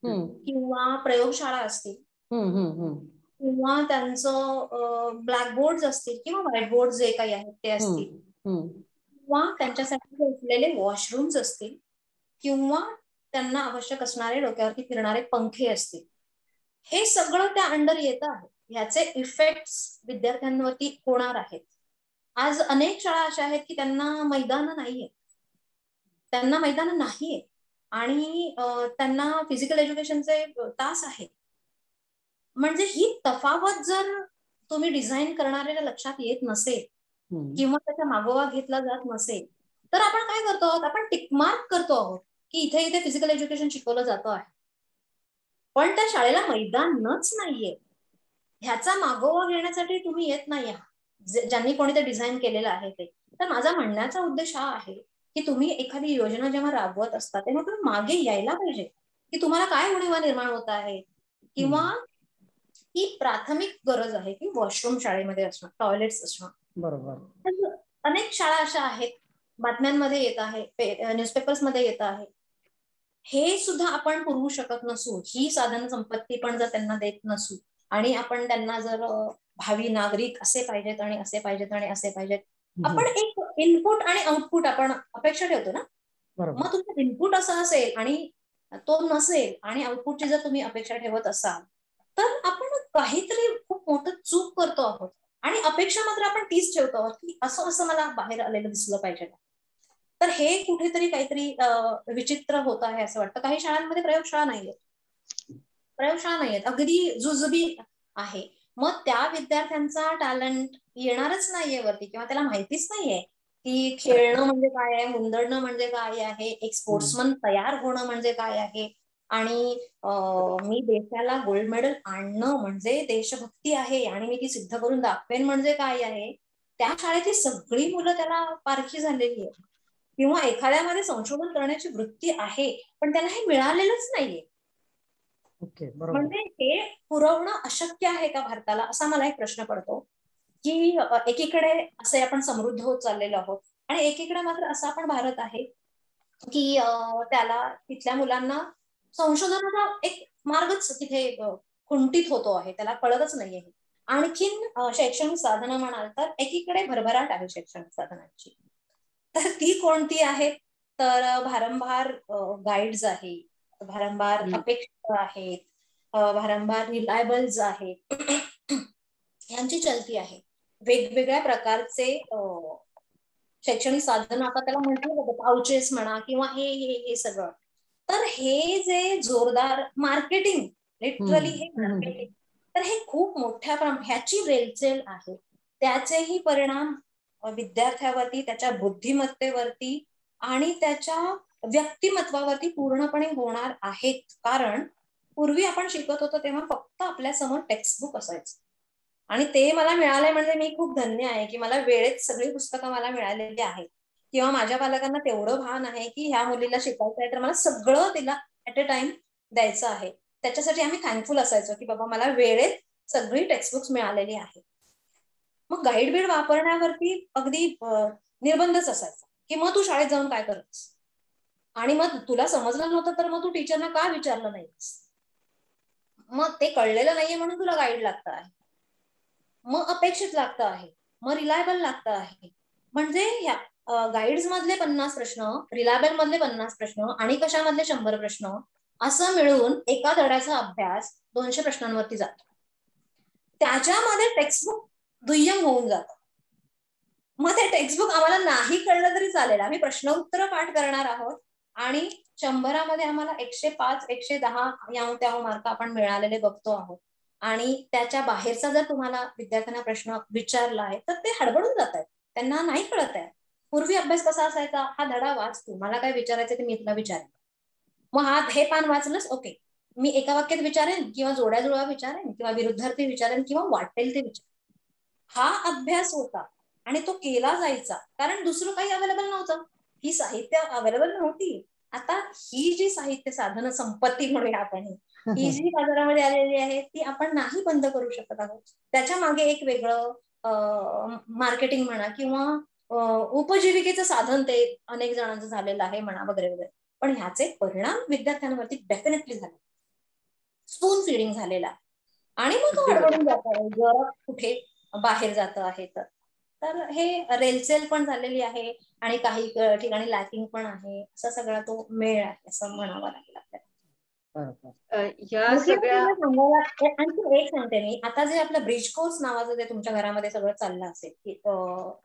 किंवा प्रयोगशाळा असतील किंवा त्यांचं ब्लॅकबोर्ड असतील किंवा व्हाईट बोर्ड जे काही आहेत ते असतील किंवा त्यांच्यासाठी असलेले वॉशरूम्स असतील किंवा त्यांना आवश्यक असणारे डोक्यावरती फिरणारे पंखे असतील, हे सगळं त्या अंडर येतं आहे. ह्याचे इफेक्ट्स विद्यार्थ्यांवरती होणार आहेत. आज अनेक शाळा अशा आहेत की त्यांना मैदान नाहीये, आणि त्यांना फिजिकल एज्युकेशनचे तास आहेत. म्हणजे ही तफावत जर तुम्ही डिझाईन करणाऱ्याला लक्षात येत नसेल किंवा त्याचा मागोवा घेतला जात नसेल तर आपण काय करतो आहोत, आपण टिकमार्क करतो आहोत की इथे इथे फिजिकल एज्युकेशन शिकवलं जातं आहे, पण त्या शाळेला मैदानच नाहीये. ह्याचा मागोवा घेण्यासाठी तुम्ही येत नाही आहात ज्यांनी कोणी ते डिझाईन केलेलं आहे ते. तर माझा म्हणण्याचा उद्देश हा आहे की तुम्ही एखादी योजना जेव्हा राबवत असता तेव्हा तुम्ही मागे यायला पाहिजे की तुम्हाला काय उणीवा निर्माण होत आहे, किंवा ही प्राथमिक गरज आहे की वॉशरूम शाळेमध्ये असणं, टॉयलेट्स असणं. बरोबर. अनेक शाळा अशा आहेत, बातम्यांमध्ये येत आहे, न्यूजपेपर्स मध्ये येत आहे, हे सुद्धा आपण पुरवू शकत नसू, ही साधन संपत्ती पण जर त्यांना देत नसू आणि आपण त्यांना जर भावी नागरिक असे पाहिजेत आणि असे पाहिजेत आणि असे पाहिजेत, आपण एक इनपुट आणि आउटपुट आपण अपेक्षा ठेवतो ना. मग तुमचं इनपुट असं असेल आणि तो नसेल आणि आउटपुटची जर तुम्ही अपेक्षा ठेवत असाल तर आपण काहीतरी खूप मोठं चूक करतो आहोत. आणि अपेक्षा मात्र आपण तीच ठेवतो आहोत की असं असं मला बाहेर आलेलं दिसलं पाहिजे. तर हे कुठेतरी काहीतरी विचित्र होत आहे असं वाटतं. काही शाळांमध्ये प्रयोगशाळा नाहीयेत, अगदी जुजबी आहे. मग त्या विद्यार्थ्यांचा टॅलेंट येणारच नाहीये वरती, किंवा त्याला माहितीच नाहीये की खेळणं म्हणजे काय आहे, हुंदडणं म्हणजे काय आहे, एक स्पोर्ट्समन तयार होणं म्हणजे काय आहे, आणि मी देशाला गोल्ड मेडल आणणं म्हणजे देशभक्ती आहे आणि मी ती सिद्ध करून दाखवेन म्हणजे काय आहे. त्या शाळेतली सगळी मुलं त्याला पारखी झालेली आहे, किंवा एखाद्यामध्ये संशोधन करण्याची वृत्ती आहे पण त्याला हे मिळालेलंच नाहीये. म्हणजे हे पुरवणं अशक्य आहे का भारताला, असा मला एक प्रश्न पडतो की एकीकडे असे आपण समृद्ध होत चाललेलो आहोत आणि एकीकडे मात्र असा आपण भारत आहे की त्याला तिथल्या मुलांना संशोधनाचा एक मार्गच तिथे खुंटीत होतो आहे, त्याला कळतच नाहीये. आणखीन शैक्षणिक साधनं म्हणाल तर एकीकडे भरभराट आहे शैक्षणिक साधनांची, तर ती कोणती आहेत, तर भारंभार गाईड्स आहे, भारंभार अपेक्षा आहेत, भारंभार रिलायबल्स आहेत, यांची चलती आहे. वेगवेगळ्या प्रकारचे शैक्षणिक साधन आता त्याला म्हटलं जातं, पाउचेस म्हणा किंवा हे हे हे सगळं. तर हे जे जोरदार मार्केटिंग, लिटरली हे मार्केटिंग, तर हे खूप मोठ्या ह्याची रेलचेल आहे. त्याचेही परिणाम विद्यार्थ्यावरती, त्याच्या बुद्धिमत्तेवरती आणि त्याच्या व्यक्तिमत्वावरती पूर्णपणे होणार आहेत. कारण पूर्वी आपण शिकत होतो तेव्हा फक्त आपल्या समोर टेक्स्टबुक असायचं आणि ते मला मिळालंय म्हणजे मी खूप धन्य आहे की मला वेळेत सगळी पुस्तकं मला मिळालेली आहेत, किंवा माझ्या पालकांना तेवढं भान आहे की ह्या मुलीला शिकायचं आहे तर मला सगळं तिला ऍट अ टाइम द्यायचं आहे. त्याच्यासाठी आम्ही थँकफुल असायचो की बाबा मला वेळेत सगळी टेक्स्टबुक्स मिळालेली आहेत. मग गाईड बीड वापरण्यावरती अगदी निर्बंधच असायचा की मग तू शाळेत जाऊन काय करतेस, आणि मग तुला समजलं नव्हतं तर मग तू टीचरना का विचारलं नाहीस, मग ते कळलेलं नाहीये म्हणून तुला गाईड लागतं आहे, मग अपेक्षित लागतं आहे, मग रिलायबल लागतं आहे. म्हणजे या गाईड्स मधले 50 प्रश्न, रिलायबल मधले 50 प्रश्न आणि कशामधले 100 प्रश्न, असं मिळून एका धड्याचा अभ्यास 200 प्रश्नांवरती जातो. त्याच्यामध्ये टेक्स्टबुक दुय्यम होऊन जातं. मग ते टेक्स्टबुक आम्हाला नाही कळलं तरी चालेल, आम्ही प्रश्न उत्तर पाठ करणार आहोत आणि 100 आम्हाला 105, 110 याहून त्याहून मार्क आपण मिळालेले बघतो आहोत. आणि त्याच्या बाहेरचा जर तुम्हाला विद्यार्थ्यांना प्रश्न विचारला आहे तर ते हडबडून जात आहेत, त्यांना नाही कळत आहे. पूर्वी अभ्यास कसा असायचा, हा धडा वाच तू, मला काय विचारायचं ते मी तुला विचारेन, मग हे पान वाचलंस ओके, मी एका वाक्यात विचारेन किंवा जोड्या जुळवा विचारेन किंवा विरुद्धार्थी विचारेन किंवा वाटेल ते विचारेन. हा अभ्यास होता आणि तो केला जायचा कारण दुसरं काही अवेलेबल नव्हतं, ही साहित्य अवेलेबल नव्हती. आता ही जी साहित्य साधन संपत्ती म्हणूया आपण, ही जी बाजारामध्ये आलेली आहे ती आपण नाही बंद करू शकत आहोत. त्याच्या मागे एक वेगळं मार्केटिंग म्हणा किंवा उपजीविकेचं साधन ते अनेक जणांचं झालेलं आहे म्हणा वगैरे वगैरे. पण ह्याचे परिणाम विद्यार्थ्यांवरती डेफिनेटली झाले. स्पून फिडिंग झालेला आणि मग तो अडवून जात आहे जर कुठे बाहेर जात आहे तर हे रेलचेल पण झालेली आहे आणि काही ठिकाणी लॅकिंग पण आहे. असा सगळा तो मेळ आहे असं म्हणावं लागेल आपल्याला. ह्या सगळ्या आणखी एक सांगते मी, आता जे आपलं ब्रिज कोर्स नावाचं जे तुमच्या घरामध्ये सगळं चाललं असेल की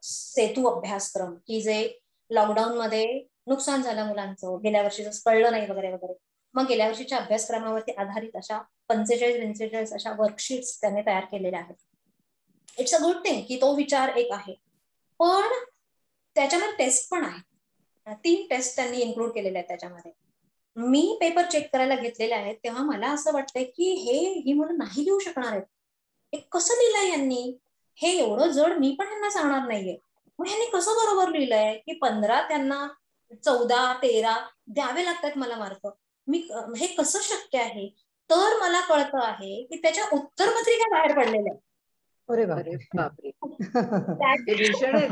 सेतू अभ्यासक्रम, की जे लॉकडाऊन मध्ये नुकसान झालं मुलांचं, गेल्या वर्षी जसं कळलं नाही वगैरे वगैरे, मग गेल्या वर्षीच्या अभ्यासक्रमावरती आधारित अशा 45 अशा वर्कशीट्स त्यांनी तयार केलेल्या आहेत. इट्स अ गुड थिंग की तो विचार एक आहे, पण त्याच्यामध्ये टेस्ट पण आहे. 3 टेस्ट त्यांनी इन्क्लूड केलेल्या आहेत त्याच्यामध्ये. मी पेपर चेक करायला घेतलेले आहेत तेव्हा मला असं वाटतंय की ही मुलं नाही लिहू शकणार आहेत. हे कसं लिहिलंय यांनी, हे एवढं जड मी पण यांना सांगणार नाहीये. मग यांनी कसं बरोबर लिहिलंय की 15 त्यांना 14, 13 द्यावे लागतात मला मार्क. मी हे कसं शक्य आहे. तर मला कळतं आहे की त्याच्या उत्तरपत्रिका बाहेर पडलेल्या. अरे बापरे भीषण आहे.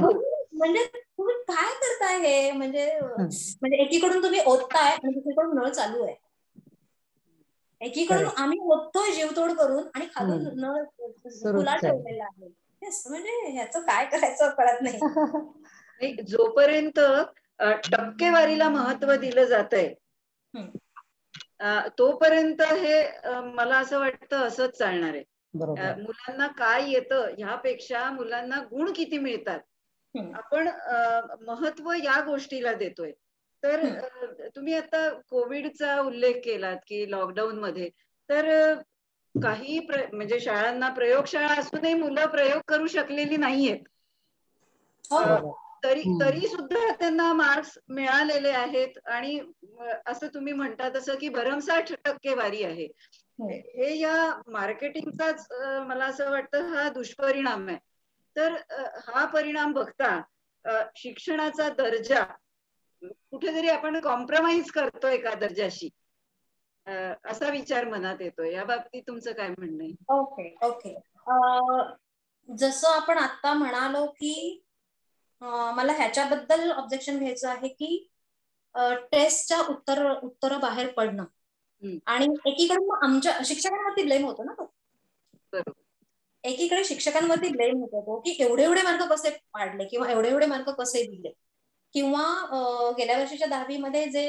म्हणजे तुम्ही काय करताय हे, म्हणजे एकीकडून तुम्ही ओतताय आणि दुसरीकडून नळ चालू आहे. एकीकडून आम्ही ओततोय जीवतोड करून आणि खालून नळ खुला ठेवलेला आहे. म्हणजे ह्याचं काय करायचं कळत नाही. जोपर्यंत टक्केवारीला महत्व दिलं जातंय तोपर्यंत हे मला असं वाटतं असंच चालणार आहे. मुलांना काय येतं ह्यापेक्षा मुलांना गुण किती मिळतात आपण महत्व या गोष्टीला देतोय. तर तुम्ही आता कोविडचा उल्लेख केलात की लॉकडाऊन मध्ये तर काही म्हणजे शाळांना प्रयोगशाळा असूनही मुलं प्रयोग करू शकलेली नाहीयेत. तरी सुद्धा त्यांना मार्क्स मिळालेले आहेत आणि असं तुम्ही म्हणता तसं की भरमसाठ टक्केवारी आहे. हे या मार्केटिंगचाच मला असं वाटतं हा दुष्परिणाम आहे. तर हा परिणाम बघता शिक्षणाचा दर्जा कुठेतरी आपण कॉम्प्रोमाइज करतोय का दर्जाशी, असा विचार मनात येतोय. या बाबतीत तुमचं काय म्हणणं आहे? ओके. जसं आपण आता म्हणालो की मला ह्याच्याबद्दल ऑब्जेक्शन घ्यायचं आहे की टेस्टच्या उत्तर बाहेर पडणं आणि एकीकडे मग आमच्या शिक्षकांवरती ब्लेम होतो ना. बरोबर. एकीकडे शिक्षकांवरती ब्लेम होतो की एवढे मार्क कसे पाडले किंवा एवढे मार्क कसे दिले, किंवा गेल्या वर्षीच्या 10वी मध्ये जे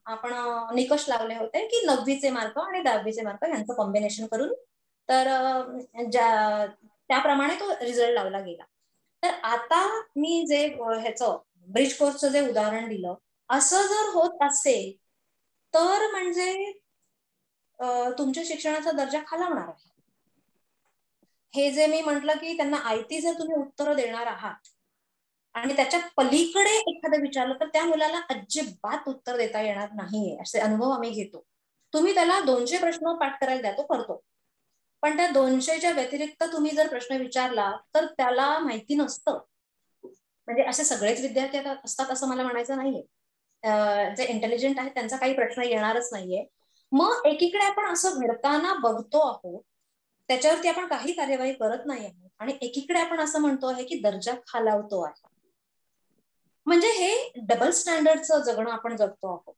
आपण निकष लावले होते की 9वीचे मार्क आणि 10वीचे मार्क यांचं कॉम्बिनेशन करून तर त्याप्रमाणे तो रिझल्ट लावला गेला. तर आता मी जे ह्याचं ब्रिज कोर्सचं जे उदाहरण दिलं, असं जर होत असेल तर म्हणजे तुमच्या शिक्षणाचा दर्जा खालावणार आहे. हे जे मी म्हटलं की त्यांना आयती जर तुम्ही उत्तरं देणार आहात आणि त्याच्या पलीकडे एखादं विचारलं तर त्या मुलाला अजिबात उत्तर देता येणार नाहीये, असे अनुभव आम्ही घेतो. तुम्ही त्याला 200 प्रश्न पाठ करायला द्या, तो करतो. पण त्या 200च्या व्यतिरिक्त तुम्ही जर प्रश्न विचारला तर त्याला माहिती नसतं. म्हणजे असे सगळेच विद्यार्थी असतात असं मला म्हणायचं नाहीये. जे इंटेलिजंट आहेत त्यांचा काही प्रश्न येणारच नाहीये. मग एकीकडे आपण असं घडताना बघतो आहोत, त्याच्यावरती आपण काही कार्यवाही करत नाही आहोत आणि एकीकडे आपण असं म्हणतो आहे की दर्जा खालावतो आहे. म्हणजे हे डबल स्टँडर्डचं जगणं आपण जगतो आहोत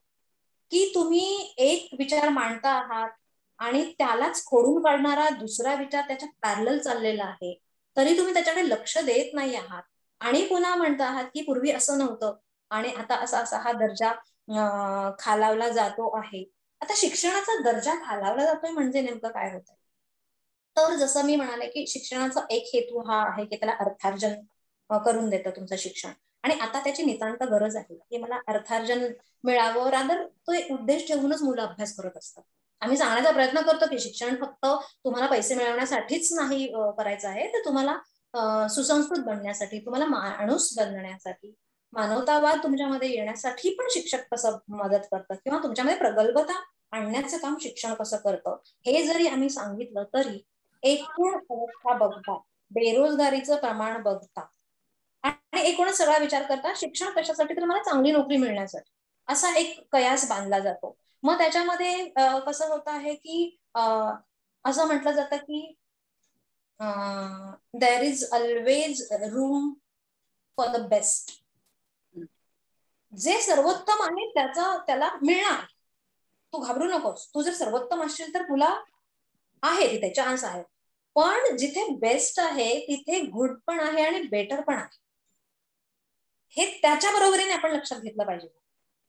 की तुम्ही एक विचार मांडता आहात आणि त्यालाच खोडून काढणारा दुसरा विचार त्याच्या पॅरलल चाललेला आहे, तरी तुम्ही त्याच्याकडे लक्ष देत नाही आहात आणि पुन्हा म्हणता आहात की पूर्वी असं नव्हतं आणि आता असा हा दर्जा खालावला जातो आहे. आता शिक्षणाचा दर्जा खालावला जातोय म्हणजे नेमकं काय होतंय? तर जसं मी म्हणाले की शिक्षणाचा एक हेतू हा आहे की त्याला अर्थार्जन करून देतं तुमचं शिक्षण, आणि आता त्याची नितांत गरज आहे की मला अर्थार्जन मिळावं. रादर तो एक उद्देश ठेवूनच मुलं अभ्यास करत असतात. आम्ही सांगण्याचा प्रयत्न करतो की शिक्षण फक्त तुम्हाला पैसे मिळवण्यासाठीच नाही करायचं आहे, तर तुम्हाला सुसंस्कृत बनण्यासाठी, तुम्हाला माणूस बनण्यासाठी, मानवतावाद तुमच्यामध्ये येण्यासाठी पण शिक्षक कसं मदत करतं किंवा तुमच्यामध्ये प्रगल्भता आणण्याचं काम शिक्षण कसं करतं हे जरी आम्ही सांगितलं तरी एकूण अवस्था बघता, बेरोजगारीचं प्रमाण बघता आणि एकूणच सगळा विचार करता शिक्षण कशासाठी, तर मला चांगली नोकरी मिळण्यासाठी असा एक कयास बांधला जातो. मग त्याच्यामध्ये कसं होत आहे की असं म्हटलं जातं की there is always room for the best. जे सर्वोत्तम आहे त्याला मिळणार. तू घाबरू नकोस. तू जर सर्वोत्तम असशील तर तुला आहे तिथे चान्स आहे. पण जिथे बेस्ट आहे तिथे गुड पण आहे आणि बेटर पण आहे. हे त्याच्या बरोबरीने आपण लक्षात घेतलं पाहिजे.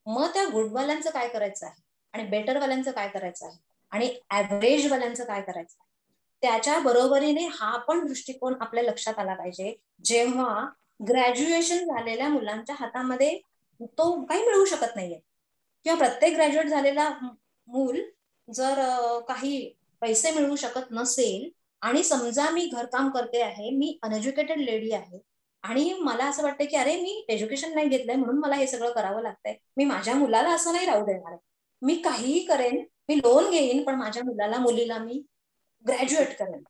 मग त्या गुडवाल्यांचं काय करायचं आहे आणि बेटरवाल्यांचं काय करायचं आहे आणि ऍव्हरेज वाल्यांचं काय करायचं आहे, त्याच्या बरोबरीने हा पण दृष्टिकोन आपल्या लक्षात आला पाहिजे. जेव्हा ग्रॅज्युएशन झालेल्या मुलांच्या हातामध्ये तो काही मिळू शकत नाहीये, किंवा प्रत्येक ग्रॅज्युएट झालेला मूल जर काही पैसे मिळवू शकत नसेल आणि समजा मी घरकाम करते आहे, मी अनएज्युकेटेड लेडी आहे आणि मला असं वाटतं की अरे मी एज्युकेशन नाही घेतलंय म्हणून मला हे सगळं करावं लागतंय, मी माझ्या मुलाला असं नाही राहू देणार आहे, मी काहीही करेन, मी लोन घेईन पण माझ्या मुलीला मी ग्रॅज्युएट करेन,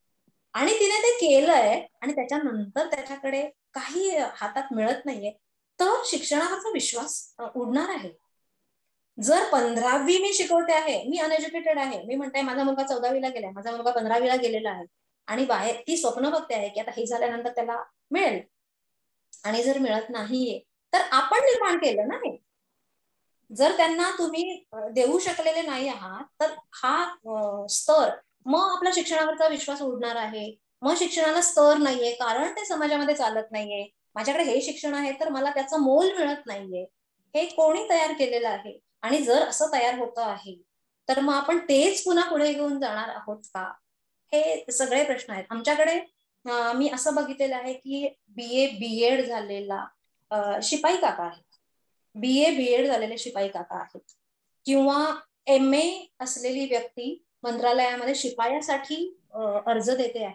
आणि तिने ते केलंय आणि त्याच्यानंतर त्याच्याकडे काही हातात मिळत नाहीये, तर शिक्षणावरचा विश्वास उडणार आहे. जर 15वी मी शिकवते आहे, मी अनएज्युकेटेड आहे, मी म्हणते माझा मुलगा 14वीला गेलाय, माझा मुलगा 15वीला गेलेला आहे आणि बाहेर ती स्वप्न बघते आहे की आता हे झाल्यानंतर त्याला मिळेल, आणि जर मिळत नाहीये तर आपण निर्माण केलं ना हे. जर त्यांना तुम्ही देऊ शकलेले नाही आहात तर हा स्तर, मग आपल्या शिक्षणावरचा विश्वास उडणार आहे. मग शिक्षणाला स्तर नाहीये कारण ते समाजामध्ये चालत नाहीये. माझ्याकडे हे शिक्षण आहे तर मला त्याचं मोल मिळत नाहीये. हे कोणी तयार केलेलं आहे? आणि जर असं तयार होतं आहे तर मग आपण तेच पुन्हा पुढे घेऊन जाणार आहोत का? हे सगळे प्रश्न आहेत. आमच्याकडे मी असं बघितलेलं आहे की BA BEd झालेला शिपाई काका आहे, BA BEd झालेले शिपाई काका आहेत, किंवा MA असलेली व्यक्ती मंत्रालयामध्ये शिपायासाठी अर्ज देते आहे.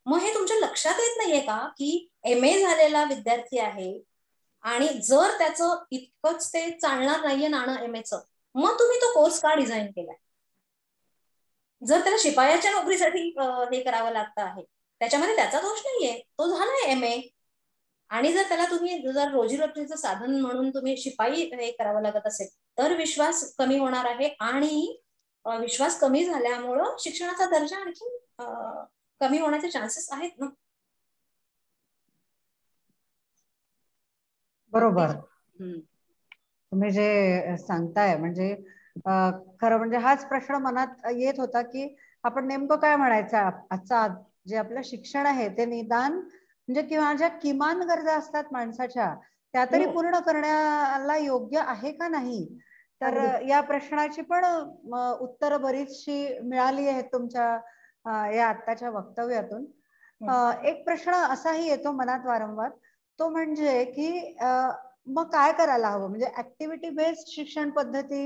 मग हे तुमच्या लक्षात येत नाहीये का की MA झालेला विद्यार्थी आहे आणि जर त्याचं इतकंच ते चालणार नाहीये नाणं MAचं, मग तुम्ही तो कोर्स का डिझाईन केलाय? जर त्याला शिपायाच्या नोकरीसाठी हे करावं लागतं आहे, त्याच्यामध्ये त्याचा दोष नाहीये, तो झालाय MA, आणि जर त्याला तुम्ही जर रोजीरोटीचं साधन म्हणून तुम्ही शिपाई हे करावं लागत असेल तर विश्वास कमी होणार आहे, आणि विश्वास कमी झाल्यामुळं शिक्षणाचा दर्जा आणखी कमी होण्याचे चान्सेस आहेत ना. बरोबर. तुम्ही जे सांगताय म्हणजे खरं म्हणजे हाच प्रश्न मनात येत होता की आपण नेमकं काय म्हणायचं. आजचा जे आपलं शिक्षण आहे ते निदान म्हणजे किंवा ज्या किमान गरजा असतात माणसाच्या त्या तरी पूर्ण करण्याला योग्य आहे का नाही. तर या प्रश्नाची पण उत्तर बरीचशी मिळाली आहेत तुमच्या या आत्ताच्या वक्तव्यातून. एक प्रश्न असाही येतो मनात वारंवार, तो म्हणजे की मग काय करायला हवं, म्हणजे ऍक्टिव्हिटी बेस्ड शिक्षण पद्धती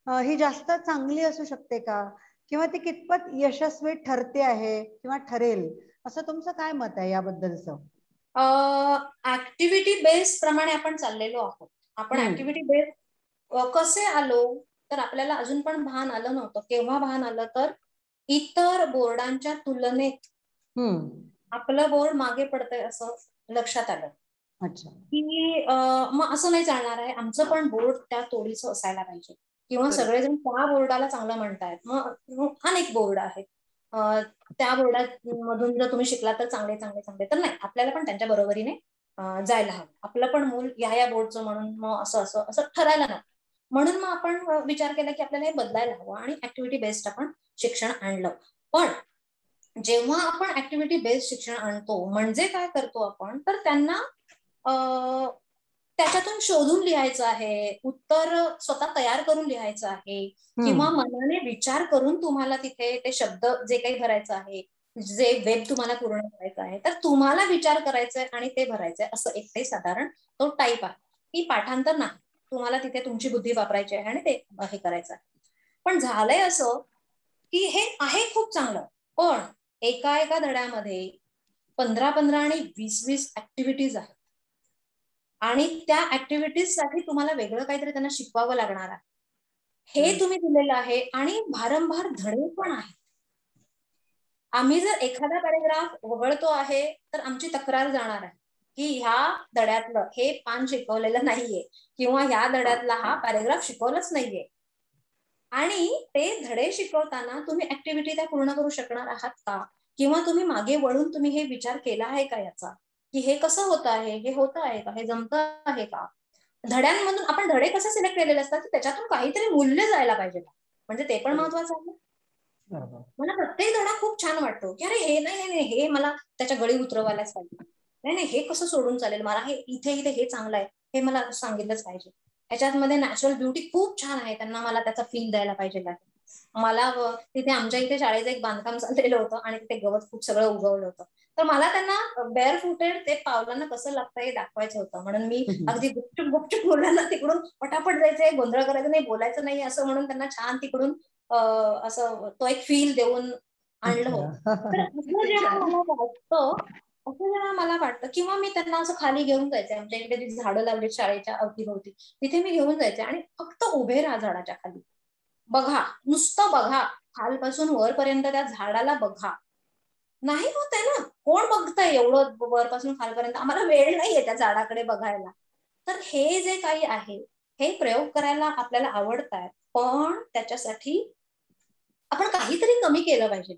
ही जास्त चांगली असू शकते का, किंवा ती कितपत यशस्वी ठरते आहे किंवा ठरेल, असं तुमचं काय मत आहे याबद्दलचं? ऍक्टिव्हिटी बेस्ड प्रमाणे आपण चाललेलो आहोत. आपण ऍक्टिव्हिटी बेस्ड कसे आलो तर आपल्याला अजून पण भान आलं नव्हतं. केव्हा भान आलं तर इतर बोर्डांच्या तुलनेत आपलं बोर्ड मागे पडतंय असं लक्षात आलं. अच्छा. की मग असं नाही चालणार आहे, आमचं पण बोर्ड त्या तोडीचं असायला पाहिजे, किंवा सगळेजण त्या बोर्डाला चांगलं म्हणतायत मग अनेक बोर्ड आहेत, त्या बोर्डामधून जर तुम्ही शिकला तर चांगले चांगले चांगले, तर नाही, आपल्याला पण त्यांच्या बरोबरीने जायला हवं. आपलं पण मूल या बोर्डचं म्हणून मग असं असं असं ठरायला नको. म्हणून मग आपण विचार केला की आपल्याला हे बदलायला हवं आणि ऍक्टिव्हिटी बेस्ड आपण शिक्षण आणलं. पण जेव्हा आपण ऍक्टिव्हिटी बेस्ड शिक्षण आणतो म्हणजे काय करतो आपण, तर त्यांना त्याच्यातून शोधून लिहायचं आहे, उत्तर स्वतः तयार करून लिहायचं आहे, किंवा मनाने विचार करून तुम्हाला तिथे ते शब्द जे काही भरायचं आहे, जे वेब तुम्हाला पूर्ण करायचं आहे, तर तुम्हाला विचार करायचंय आणि ते भरायचंय, असं एक ते साधारण तो टाईप आहे. की पाठांतर नाही, तुम्हाला तिथे तुमची बुद्धी वापरायची आहे आणि ते हे करायचं आहे. पण झालंय असं की हे आहे खूप चांगलं, पण एका धड्यामध्ये 15 आणि 20 ऍक्टिव्हिटीज आहेत, आणि त्या ऍक्टिव्हिटीज साठी तुम्हाला वेगळं काहीतरी त्यांना शिकवावं लागणार आहे. हे तुम्ही दिलेलं आहे आणि भारंभार धडे पण आहेत. आम्ही जर एखादा पॅरेग्राफ वगळतो आहे तर आमची तक्रार जाणार आहे की ह्या धड्यातलं हे पान शिकवलेलं नाहीये, किंवा ह्या धड्यातला हा पॅरेग्राफ शिकवलंच नाहीये. आणि ते धडे शिकवताना तुम्ही ऍक्टिव्हिटी त्या पूर्ण करू शकणार आहात का, किंवा तुम्ही मागे वळून तुम्ही हे विचार केला आहे का याचा, की हे कसं होत आहे, हे होत आहे का, हे जमतं आहे का. धड्यांमधून आपण धडे कसे सिलेक्ट केलेले असतात, त्याच्यातून काहीतरी मूल्य जायला पाहिजे, म्हणजे ते पण महत्वाचं आहे. मला प्रत्येक धडा खूप छान वाटतो की अरे हे नाही हे मला त्याच्या गळी उतरवायलाच पाहिजे, नाही हे कसं सोडून चालेल, मला हे इथे इथे हे चांगलं आहे हे मला सांगितलंच पाहिजे. ह्याच्यामध्ये नॅचरल ब्युटी खूप छान आहे, त्यांना मला त्याचा फील द्यायला पाहिजे. मला तिथे आमच्या इथे शाळेचं एक बांधकाम चाललेलं होतं आणि तिथे गवत खूप सगळं उगवलं होतं, तर मला त्यांना बेअर फुटेड ते पावलांना कसं लागतं हे दाखवायचं होतं. म्हणून मी अगदी गुपचूप गुपचूप मुलांना तिकडून पटापट जायचंय, गोंधळ करायचं नाही, बोलायचं नाही, असं म्हणून त्यांना छान तिकडून असं तो एक फील देऊन आणलं होतं. तर असं जेव्हा मला वाटतं, असं जेव्हा मला वाटतं, किंवा मी त्यांना असं खाली घेऊन जायचे, आमच्या इकडे जी झाडं लावली शाळेच्या अवतीभोवती, तिथे मी घेऊन जायचे आणि फक्त उभे राहा झाडाच्या खाली, बघा, नुसतं बघा, खालपासून वरपर्यंत त्या झाडाला बघा. नाही होत आहे ना, कोण बघतंय एवढं वरपासून खालपर्यंत, आम्हाला वेळ नाहीये त्या झाडाकडे बघायला. तर हे जे काही आहे, हे प्रयोग करायला आपल्याला आवडतात, पण त्याच्यासाठी आपण काहीतरी कमी केलं पाहिजे.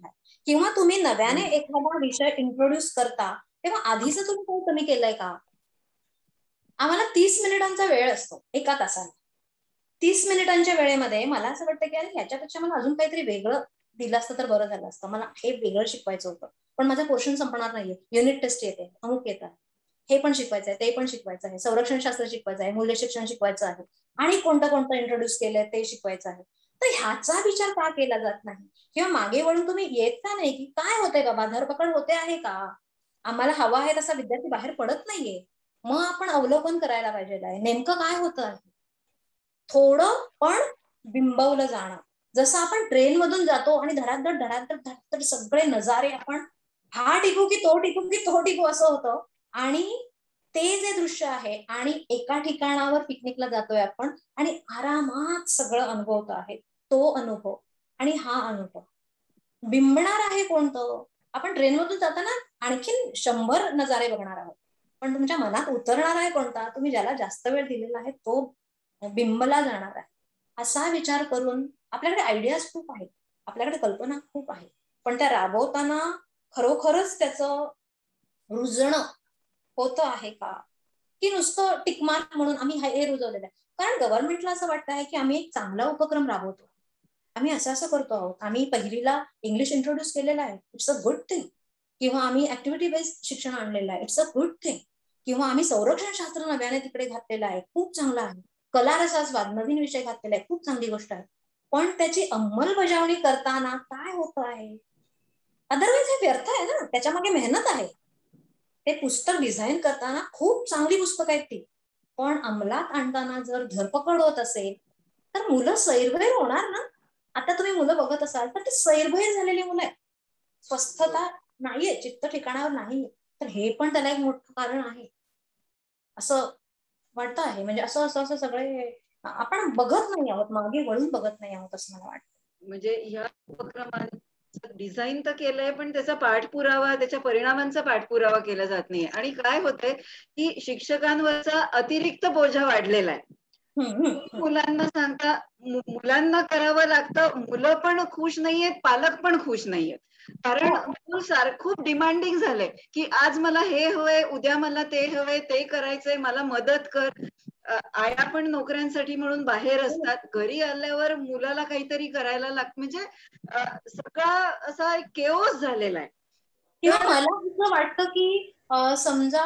किंवा तुम्ही नव्याने एखादा विषय इंट्रोड्यूस करता तेव्हा आधीच तुम्ही काही कमी केलंय का. आम्हाला 30 मिनिटांचा वेळ असतो एका तासाला. 30 मिनिटांच्या वेळेमध्ये मला असं वाटतं की अरे ह्याच्यापेक्षा मला अजून काहीतरी वेगळं दिलं असतं तर बरं झालं असतं. मला हे वेगळं शिकवायचं होतं, पण माझं पोर्शन संपणार नाहीये, युनिट टेस्ट येते, अमुक येत आहे, हे पण शिकवायचं आहे, ते पण शिकवायचं आहे, संरक्षण शास्त्र शिकवायचं आहे, मूल्य शिक्षण शिकवायचं आहे, आणि कोणतं कोणतं इंट्रोड्यूस केलंय ते शिकवायचं आहे. तर ह्याचा विचार का केला जात नाही, किंवा मागे वळून तुम्ही येत का नाही की काय होतंय बाबा, धरपकड होते आहे का, आम्हाला हवा आहे तसा विद्यार्थी बाहेर पडत नाहीये, मग आपण अवलोकन करायला पाहिजे आहे नेमकं काय होतं आहे. थोडं पण बिंबवलं जाणं, जसं आपण ट्रेन मधून जातो आणि धडाधड धडाधड धडाधड सगळे नजारे आपण हा टिपू की तो टिपू की तो टिपू असं होतं, आणि ते जे दृश्य आहे, आणि एका ठिकाणावर पिकनिकला जातोय आपण आणि आरामात सगळं अनुभवतो आहे, तो अनुभव आणि हा अनुभव बिंबणार आहे कोणतं. आपण ट्रेनमधून जाताना आणखीन 100 नजारे बघणार आहोत, पण तुमच्या मनात उतरणार आहे कोणता, तुम्ही ज्याला जास्त वेळ दिलेला आहे तो बिंबला जाणार आहे. असा विचार करून आपल्याकडे आयडियाज खूप आहेत, आपल्याकडे कल्पना खूप आहेत, पण त्या राबवताना खरोखरच त्याचं रुजणं होतं आहे का, की नुसतं टिकमार्क म्हणून आम्ही हे रुजवलेलं आहे. कारण गव्हर्नमेंटला असं वाटतं आहे की आम्ही एक चांगला उपक्रम राबवतो, आम्ही असं असं करतो आहोत, आम्ही पहिलीला इंग्लिश इंट्रोड्यूस केलेला आहे, इट्स अ गुड थिंग, किंवा आम्ही ऍक्टिव्हिटी बेस्ड शिक्षण आणलेलं आहे, इट्स अ गुड थिंग, किंवा आम्ही संरक्षण शास्त्र नव्याने तिकडे घातलेलं आहे, खूप चांगलं आहे, कला रसास्वाद नवीन विषय घातलेला आहे, खूप चांगली गोष्ट आहे. पण त्याची अंमलबजावणी करताना काय होत आहे, अदरवाईज हे व्यर्थ आहे ना, त्याच्या मागे मेहनत आहे. ते पुस्तक डिझाईन करताना खूप चांगली पुस्तक आहेत ती, पण अंमलात आणताना जर धरपकड होत असेल तर मुलं सैरभैर होणार ना. आता तुम्ही मुलं बघत असाल तर ते सैरभैर झालेली मुलं आहेत, स्वस्थता नाहीये, चित्त ठिकाणावर नाहीये. तर हे पण त्याला एक मोठं कारण आहे असं वाटतं आहे. म्हणजे असं असं असं सगळे आपण बघत नाही आहोत, मागे वळून बघत नाही आहोत असं मला वाटतं. म्हणजे ह्या उपक्रमांचं डिझाईन तर केलंय, पण त्याचा पाठपुरावा, त्याच्या परिणामांचा पाठपुरावा केला जात नाही. आणि काय होतंय की शिक्षकांवरचा अतिरिक्त बोजा वाढलेला आहे. मुलांना सांगता, मुलांना करावं लागतं, मुलं पण खुश नाहीयेत, पालक पण खुश नाहीयेत. कारण मूल खूप डिमांडिंग झालंय की आज मला हे हवंय, उद्या मला ते हवंय, ते करायचंय, मला मदत कर. आया पण नोकऱ्यांसाठी म्हणून बाहेर असतात, घरी आल्यावर मुलाला काहीतरी करायला लागतं, म्हणजे सगळा असा एक केओस झालेला आहे. किंवा मला असं वाटतं की समजा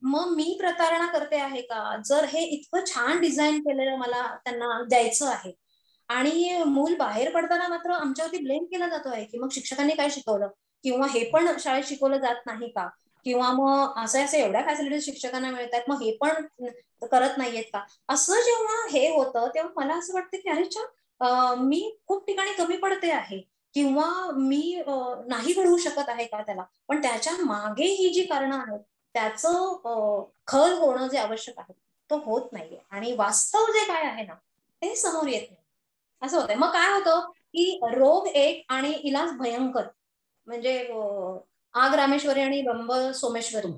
मग मी प्रतारणा करते आहे का, जर हे इतकं छान डिझाईन केलेलं मला त्यांना द्यायचं आहे आणि मूल बाहेर पडताना मात्र आमच्यावरती ब्लेम केला जातो आहे की मग शिक्षकांनी काय शिकवलं, किंवा हे पण शाळेत शिकवलं जात नाही का, किंवा मग असं असं एवढ्या फॅसिलिटीज शिक्षकांना मिळतात मग हे पण करत नाहीयेत का. असं जेव्हा हे होतं तेव्हा मला असं वाटतं की अरे मी खूप ठिकाणी कमी पडते आहे, किंवा मी नाही घडवू शकत आहे का त्याला. पण त्याच्या मागे ही जी कारणं आहेत त्याचं खल होणं जे आवश्यक आहे तो होत नाहीये, आणि वास्तव जे काय आहे ना ते समोर येत नाही असं होतंय. मग काय होतं की रोग एक आणि इलाज भयंकर, म्हणजे आग रामेश्वरी आणि रंभ सोमेश्वरी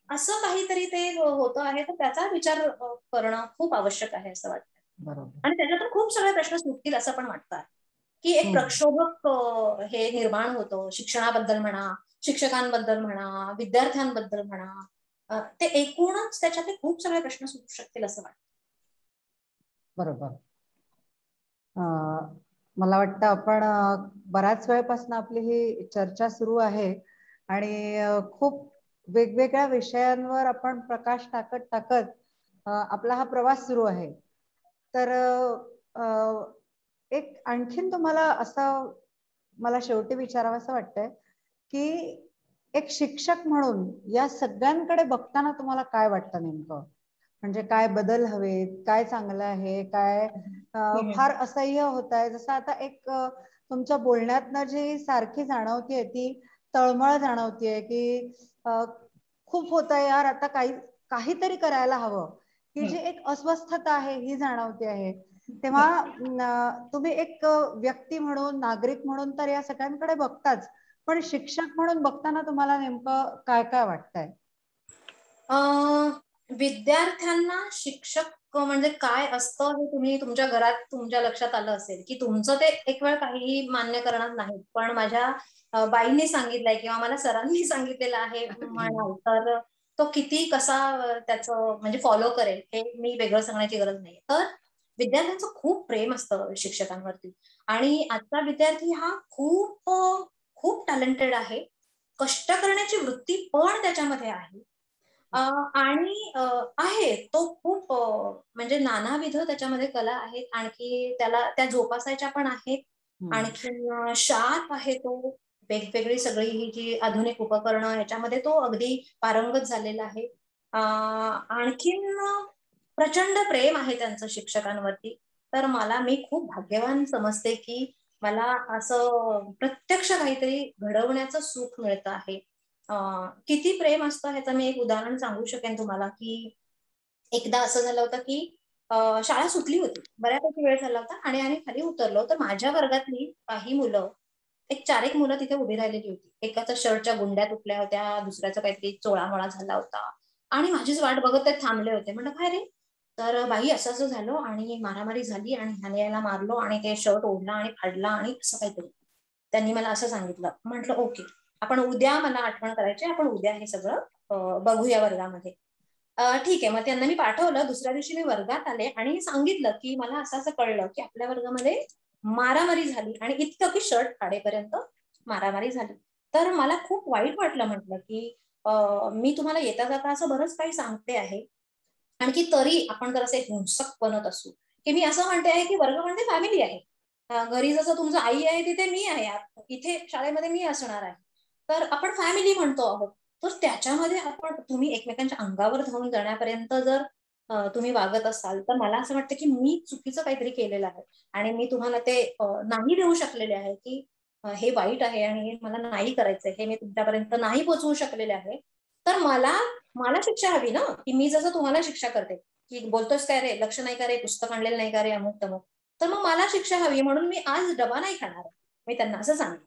असं काहीतरी ते होतं आहे. तर त्याचा विचार करणं खूप आवश्यक आहे असं वाटतं, आणि त्याच्यातून खूप सगळे प्रश्न सुटतील असं पण वाटतं. की एक प्रक्षोभक हे निर्माण होतं, शिक्षणाबद्दल म्हणा, शिक्षकांबद्दल म्हणा, विद्यार्थ्यांबद्दल म्हणा, ते एकूणच त्याच्यातले खूप सगळे प्रश्न सुटू शकतील असं वाटतं. बरोबर. मला वाटतं आपण बऱ्याच वेळपासून आपली ही चर्चा सुरू आहे आणि खूप वेगवेगळ्या विषयांवर आपण प्रकाश टाकत टाकत आपला हा प्रवास सुरू आहे. तर एक आणखीन तुम्हाला असं मला शेवटी विचारावं असं वाटतंय की एक शिक्षक म्हणून या सगळ्यांकडे बघताना तुम्हाला काय वाटतं नेमकं? म्हणजे काय बदल हवेत, काय चांगलं आहे, काय फार असह्य होत आहे. जसं आता एक तुमच्या बोलण्यातनं जी सारखी जाणवतीये ती तळमळ जाणवतीये की खूप होत आहे यार, आता काहीतरी करायला हवं, ही जी एक अस्वस्थता आहे ही जाणवते आहे. तेव्हा तुम्ही एक व्यक्ती म्हणून, नागरिक म्हणून तर या सगळ्यांकडे बघताच, पण शिक्षक म्हणून बघताना तुम्हाला नेमकं काय काय वाटतंय? विद्यार्थ्यांना शिक्षक म्हणजे काय असतं हे तुम्ही तुमच्या घरात तुमच्या लक्षात आलं असेल की तुमचं ते एक वेळ काही मान्य करणार नाही, पण माझ्या बाईंनी सांगितलंय किंवा मला सरांनी सांगितलेलं आहे म्हणाल तर तो किती कसा त्याचं म्हणजे फॉलो करेल हे मी वेगळं सांगण्याची गरज नाही. तर विद्यार्थ्यांचं खूप प्रेम असतं शिक्षकांवरती आणि आजचा विद्यार्थी हा खूप खूप टॅलेंटेड आहे, कष्ट करण्याची वृत्ती पण त्याच्यामध्ये आहे आणि आहे तो खूप म्हणजे नानाविध त्याच्यामध्ये कला आहेत, आणखी त्याला त्या जोपासायच्या पण आहेत, आणखी शार्प आहे तो, वेगवेगळी सगळी ही जी आधुनिक उपकरणं ह्याच्यामध्ये तो अगदी पारंगत झालेला आहे. आणखीन प्रचंड प्रेम आहे त्यांचं शिक्षकांवरती. तर मी खूप भाग्यवान समजते की मला असं प्रत्यक्ष काहीतरी घडवण्याचं सुख मिळतं आहे. किती प्रेम असतं ह्याचं मी एक उदाहरण सांगू शकेन तुम्हाला की एकदा असं झालं होतं की शाळा सुटली होती, बऱ्यापैकी वेळ झाला होता आणि आम्ही खाली उतरलो तर माझ्या वर्गातली काही मुलं, एक 4 मुलं तिथे उभी राहिलेली होती. एकाच्या शर्टच्या गुंड्या तुटल्या होत्या, दुसऱ्याचा काहीतरी चोळामोळा झाला होता आणि माझीच वाट बघत ते थांबले होते. म्हटलं काय रे? तर बाई असं असं झालं आणि मारामारी झाली आणि ह्याने याला मारलो आणि ते शर्ट ओढला आणि फाडला आणि असं काहीतरी त्यांनी मला असं सांगितलं. म्हटलं ओके, आपण उद्या मला आठवण करायची, आपण उद्या हे सगळं बघूया वर्गामध्ये. ठीक आहे, मग त्यांना मी पाठवलं. दुसऱ्या दिवशी मी वर्गात आले आणि सांगितलं की मला असं असं कळलं की आपल्या वर्गामध्ये मारामारी झाली आणि इतकं की शर्ट फाडेपर्यंत मारामारी झाली. तर मला खूप वाईट वाटलं. म्हटलं की मी तुम्हाला येता जाता असं बरंच काही सांगते आहे, आणखी तरी आपण जर असे हिंसक बनत असू, की मी असं म्हणते आहे की वर्ग म्हणजे फॅमिली आहे. घरी जसं तुमचं आई आहे तिथे मी आहे, इथे शाळेमध्ये मी असणार आहे. तर आपण फॅमिली म्हणतो आहोत. तर त्याच्यामध्ये तुम्ही एकमेकांच्या अंगावर धावून जाण्यापर्यंत जर तुम्ही वागत असाल तर मला असं वाटतं की मी चुकीचं काहीतरी केलेलं आहे आणि मी तुम्हाला ते नाही देऊ शकलेले आहे की हे वाईट आहे आणि हे मला नाही करायचंय, हे मी तुमच्यापर्यंत नाही पोहोचवू शकलेले आहे. तर मला शिक्षा हवी ना, की मी जसं तुम्हाला शिक्षा करते की बोलतोस काय रे, लक्ष नाही का रे, पुस्तक आणलेलं नाही का रे, अमुक तमुक. तर मग मला शिक्षा हवी म्हणून मी आज डबा नाही खाणार. मी त्यांना असं सांगितलं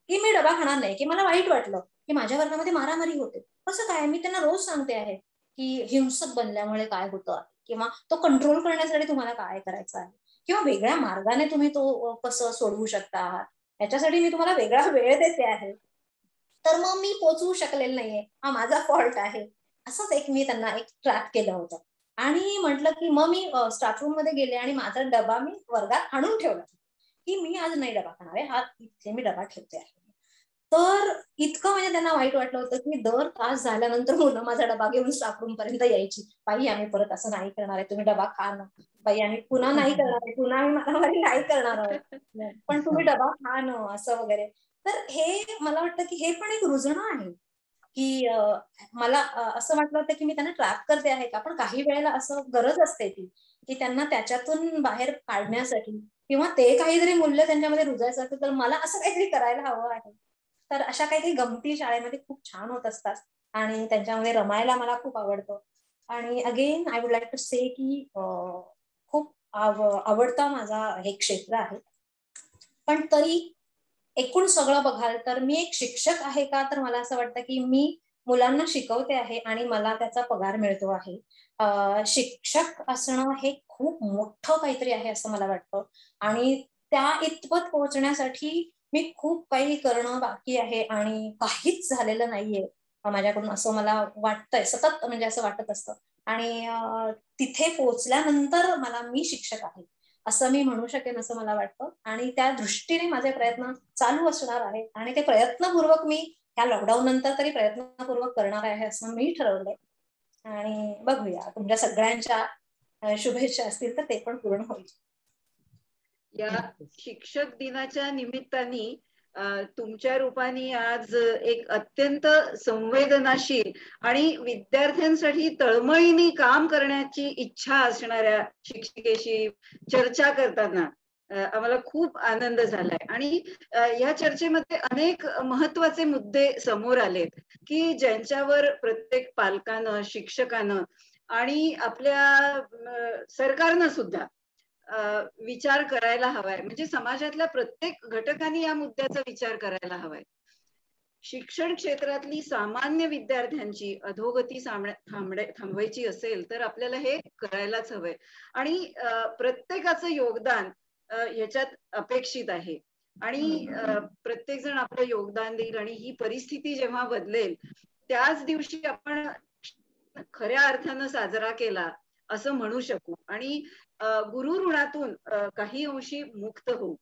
की मी डबा खाणार नाही, की मला वाईट वाटलं की माझ्या वर्गामध्ये मारामारी होते. कसं काय, मी त्यांना रोज सांगते आहे की हिंसक बनल्यामुळे काय होतं किंवा तो कंट्रोल करण्यासाठी तुम्हाला काय करायचं आहे किंवा वेगळ्या मार्गाने तुम्ही तो कसं सोडवू शकता, याच्यासाठी मी तुम्हाला वेगळा वेळ देते आहे. तर मग मी पोचवू शकलेलं नाहीये, हा माझा फॉल्ट आहे. असंच एक मी त्यांना एक ट्रॅप केलं होतं आणि म्हटलं की मग मी स्टाफ रूम मध्ये गेले आणि माझा डबा मी वर्गात आणून ठेवला की मी आज नाही डबा खाणार आहे, हा इथे मी डबा ठेवते आहे. तर इतकं म्हणजे त्यांना वाईट वाटलं होतं की दर तास झाल्यानंतर मुलं माझा डबा घेऊन स्टाफ रूम पर्यंत यायची. बाई आम्ही परत असं नाही करणार आहे, तुम्ही डबा खा ना. बाई आम्ही पुन्हा नाही करणार आहे, पुन्हा आम्ही मारामारी नाही करणार आहोत, पण तुम्ही डबा खा ना, असं वगैरे. तर हे मला वाटतं की हे पण एक रुजणं आहे की मला असं वाटलं होतं की मी त्यांना ट्रॅप करते आहे का, पण काही वेळेला असं गरज असते ती की त्यांना त्याच्यातून बाहेर काढण्यासाठी किंवा ते काहीतरी मूल्य त्यांच्यामध्ये रुजायचं असेल तर मला असं काहीतरी करायला हवं आहे. तर अशा काहीतरी गमती शाळेमध्ये खूप छान होत असतात आणि त्यांच्यामध्ये रमायला मला खूप आवडतं. आणि again I would like to say की खूप आवडता माझा हे क्षेत्र आहे. पण तरी एकूण सगळं बघाल तर मी एक शिक्षक आहे का, तर मला असं वाटतं की मी मुलांना शिकवते आहे आणि मला त्याचा पगार मिळतो आहे. शिक्षक असणं हे खूप मोठं काहीतरी आहे असं मला वाटतं आणि त्या इतपत पोहोचण्यासाठी मी खूप काही करणं बाकी आहे आणि काहीच झालेलं नाहीये माझ्याकडून, असं मला वाटतंय सतत, म्हणजे असं वाटत असतं. आणि तिथे पोहोचल्यानंतर मी शिक्षक आहे असं मी म्हणू शकेन असं मला वाटतं. आणि त्या दृष्टीने माझे प्रयत्न चालू असणार आहेत आणि ते प्रयत्नपूर्वक मी ह्या लॉकडाऊन नंतर तरी प्रयत्नपूर्वक करणार आहे असं मी ठरवलंय. आणि बघूया, तुमच्या सगळ्यांच्या शुभेच्छा असतील तर ते पण पूर्ण होईल. या शिक्षक दिनाच्या निमित्ताने तुमच्या रूपाने आज एक अत्यंत संवेदनाशील आणि विद्यार्थ्यांसाठी तळमळीने काम करण्याची इच्छा असणाऱ्या शिक्षिकेशी चर्चा करताना आम्हाला खूप आनंद झालाय. आणि या चर्चेमध्ये अनेक महत्वाचे मुद्दे समोर आलेत की ज्यांच्यावर प्रत्येक पालकानं, शिक्षकानं आणि आपल्या सरकारनं सुद्धा विचार करायला हवाय. म्हणजे समाजातल्या प्रत्येक घटकाने या मुद्द्याचा विचार करायला हवाय. शिक्षण क्षेत्रातली सामान्य विद्यार्थ्यांची अधोगती थांबवायची असेल तर आपल्याला हे करायलाच हवंय. आणि प्रत्येकाचं योगदान ह्याच्यात अपेक्षित आहे. आणि प्रत्येक जण आपलं योगदान देईल आणि ही परिस्थिती जेव्हा बदलेल त्याच दिवशी आपण खऱ्या अर्थानं साजरा केला असं म्हणू शकू आणि गुरु ऋणातून काही अंशी मुक्त होऊ.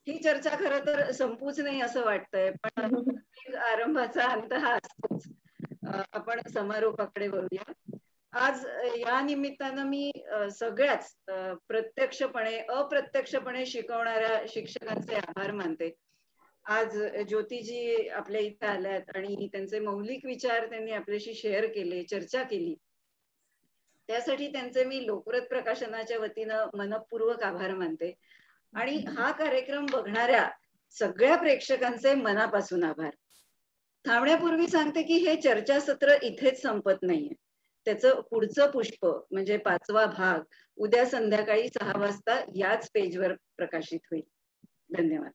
ही चर्चा खरं तर संपूच नाही असं वाटतंय, पण आरंभाचा अंत हा असतोच. आपण समारोपाकडे वळूया. आज या निमित्तानं मी सगळ्याच प्रत्यक्षपणे अप्रत्यक्षपणे शिकवणाऱ्या शिक्षकांचे आभार मानते. आज ज्योतिजी आपल्या इथे आल्यात आणि त्यांचे मौलिक विचार त्यांनी आपल्याशी शेअर केले, चर्चा केली, त्यासाठी त्यांचे मी लोकव्रत प्रकाशनाच्या वतीनं मनपूर्वक आभार मानते. आणि हा कार्यक्रम बघणाऱ्या सगळ्या प्रेक्षकांचे मनापासून आभार. थांबण्यापूर्वी सांगते की हे चर्चासत्र इथेच संपत नाहीये. त्याचं पुढचं पुष्प म्हणजे 5वा भाग उद्या संध्याकाळी 6 वाजता याच पेजवर प्रकाशित होईल. धन्यवाद.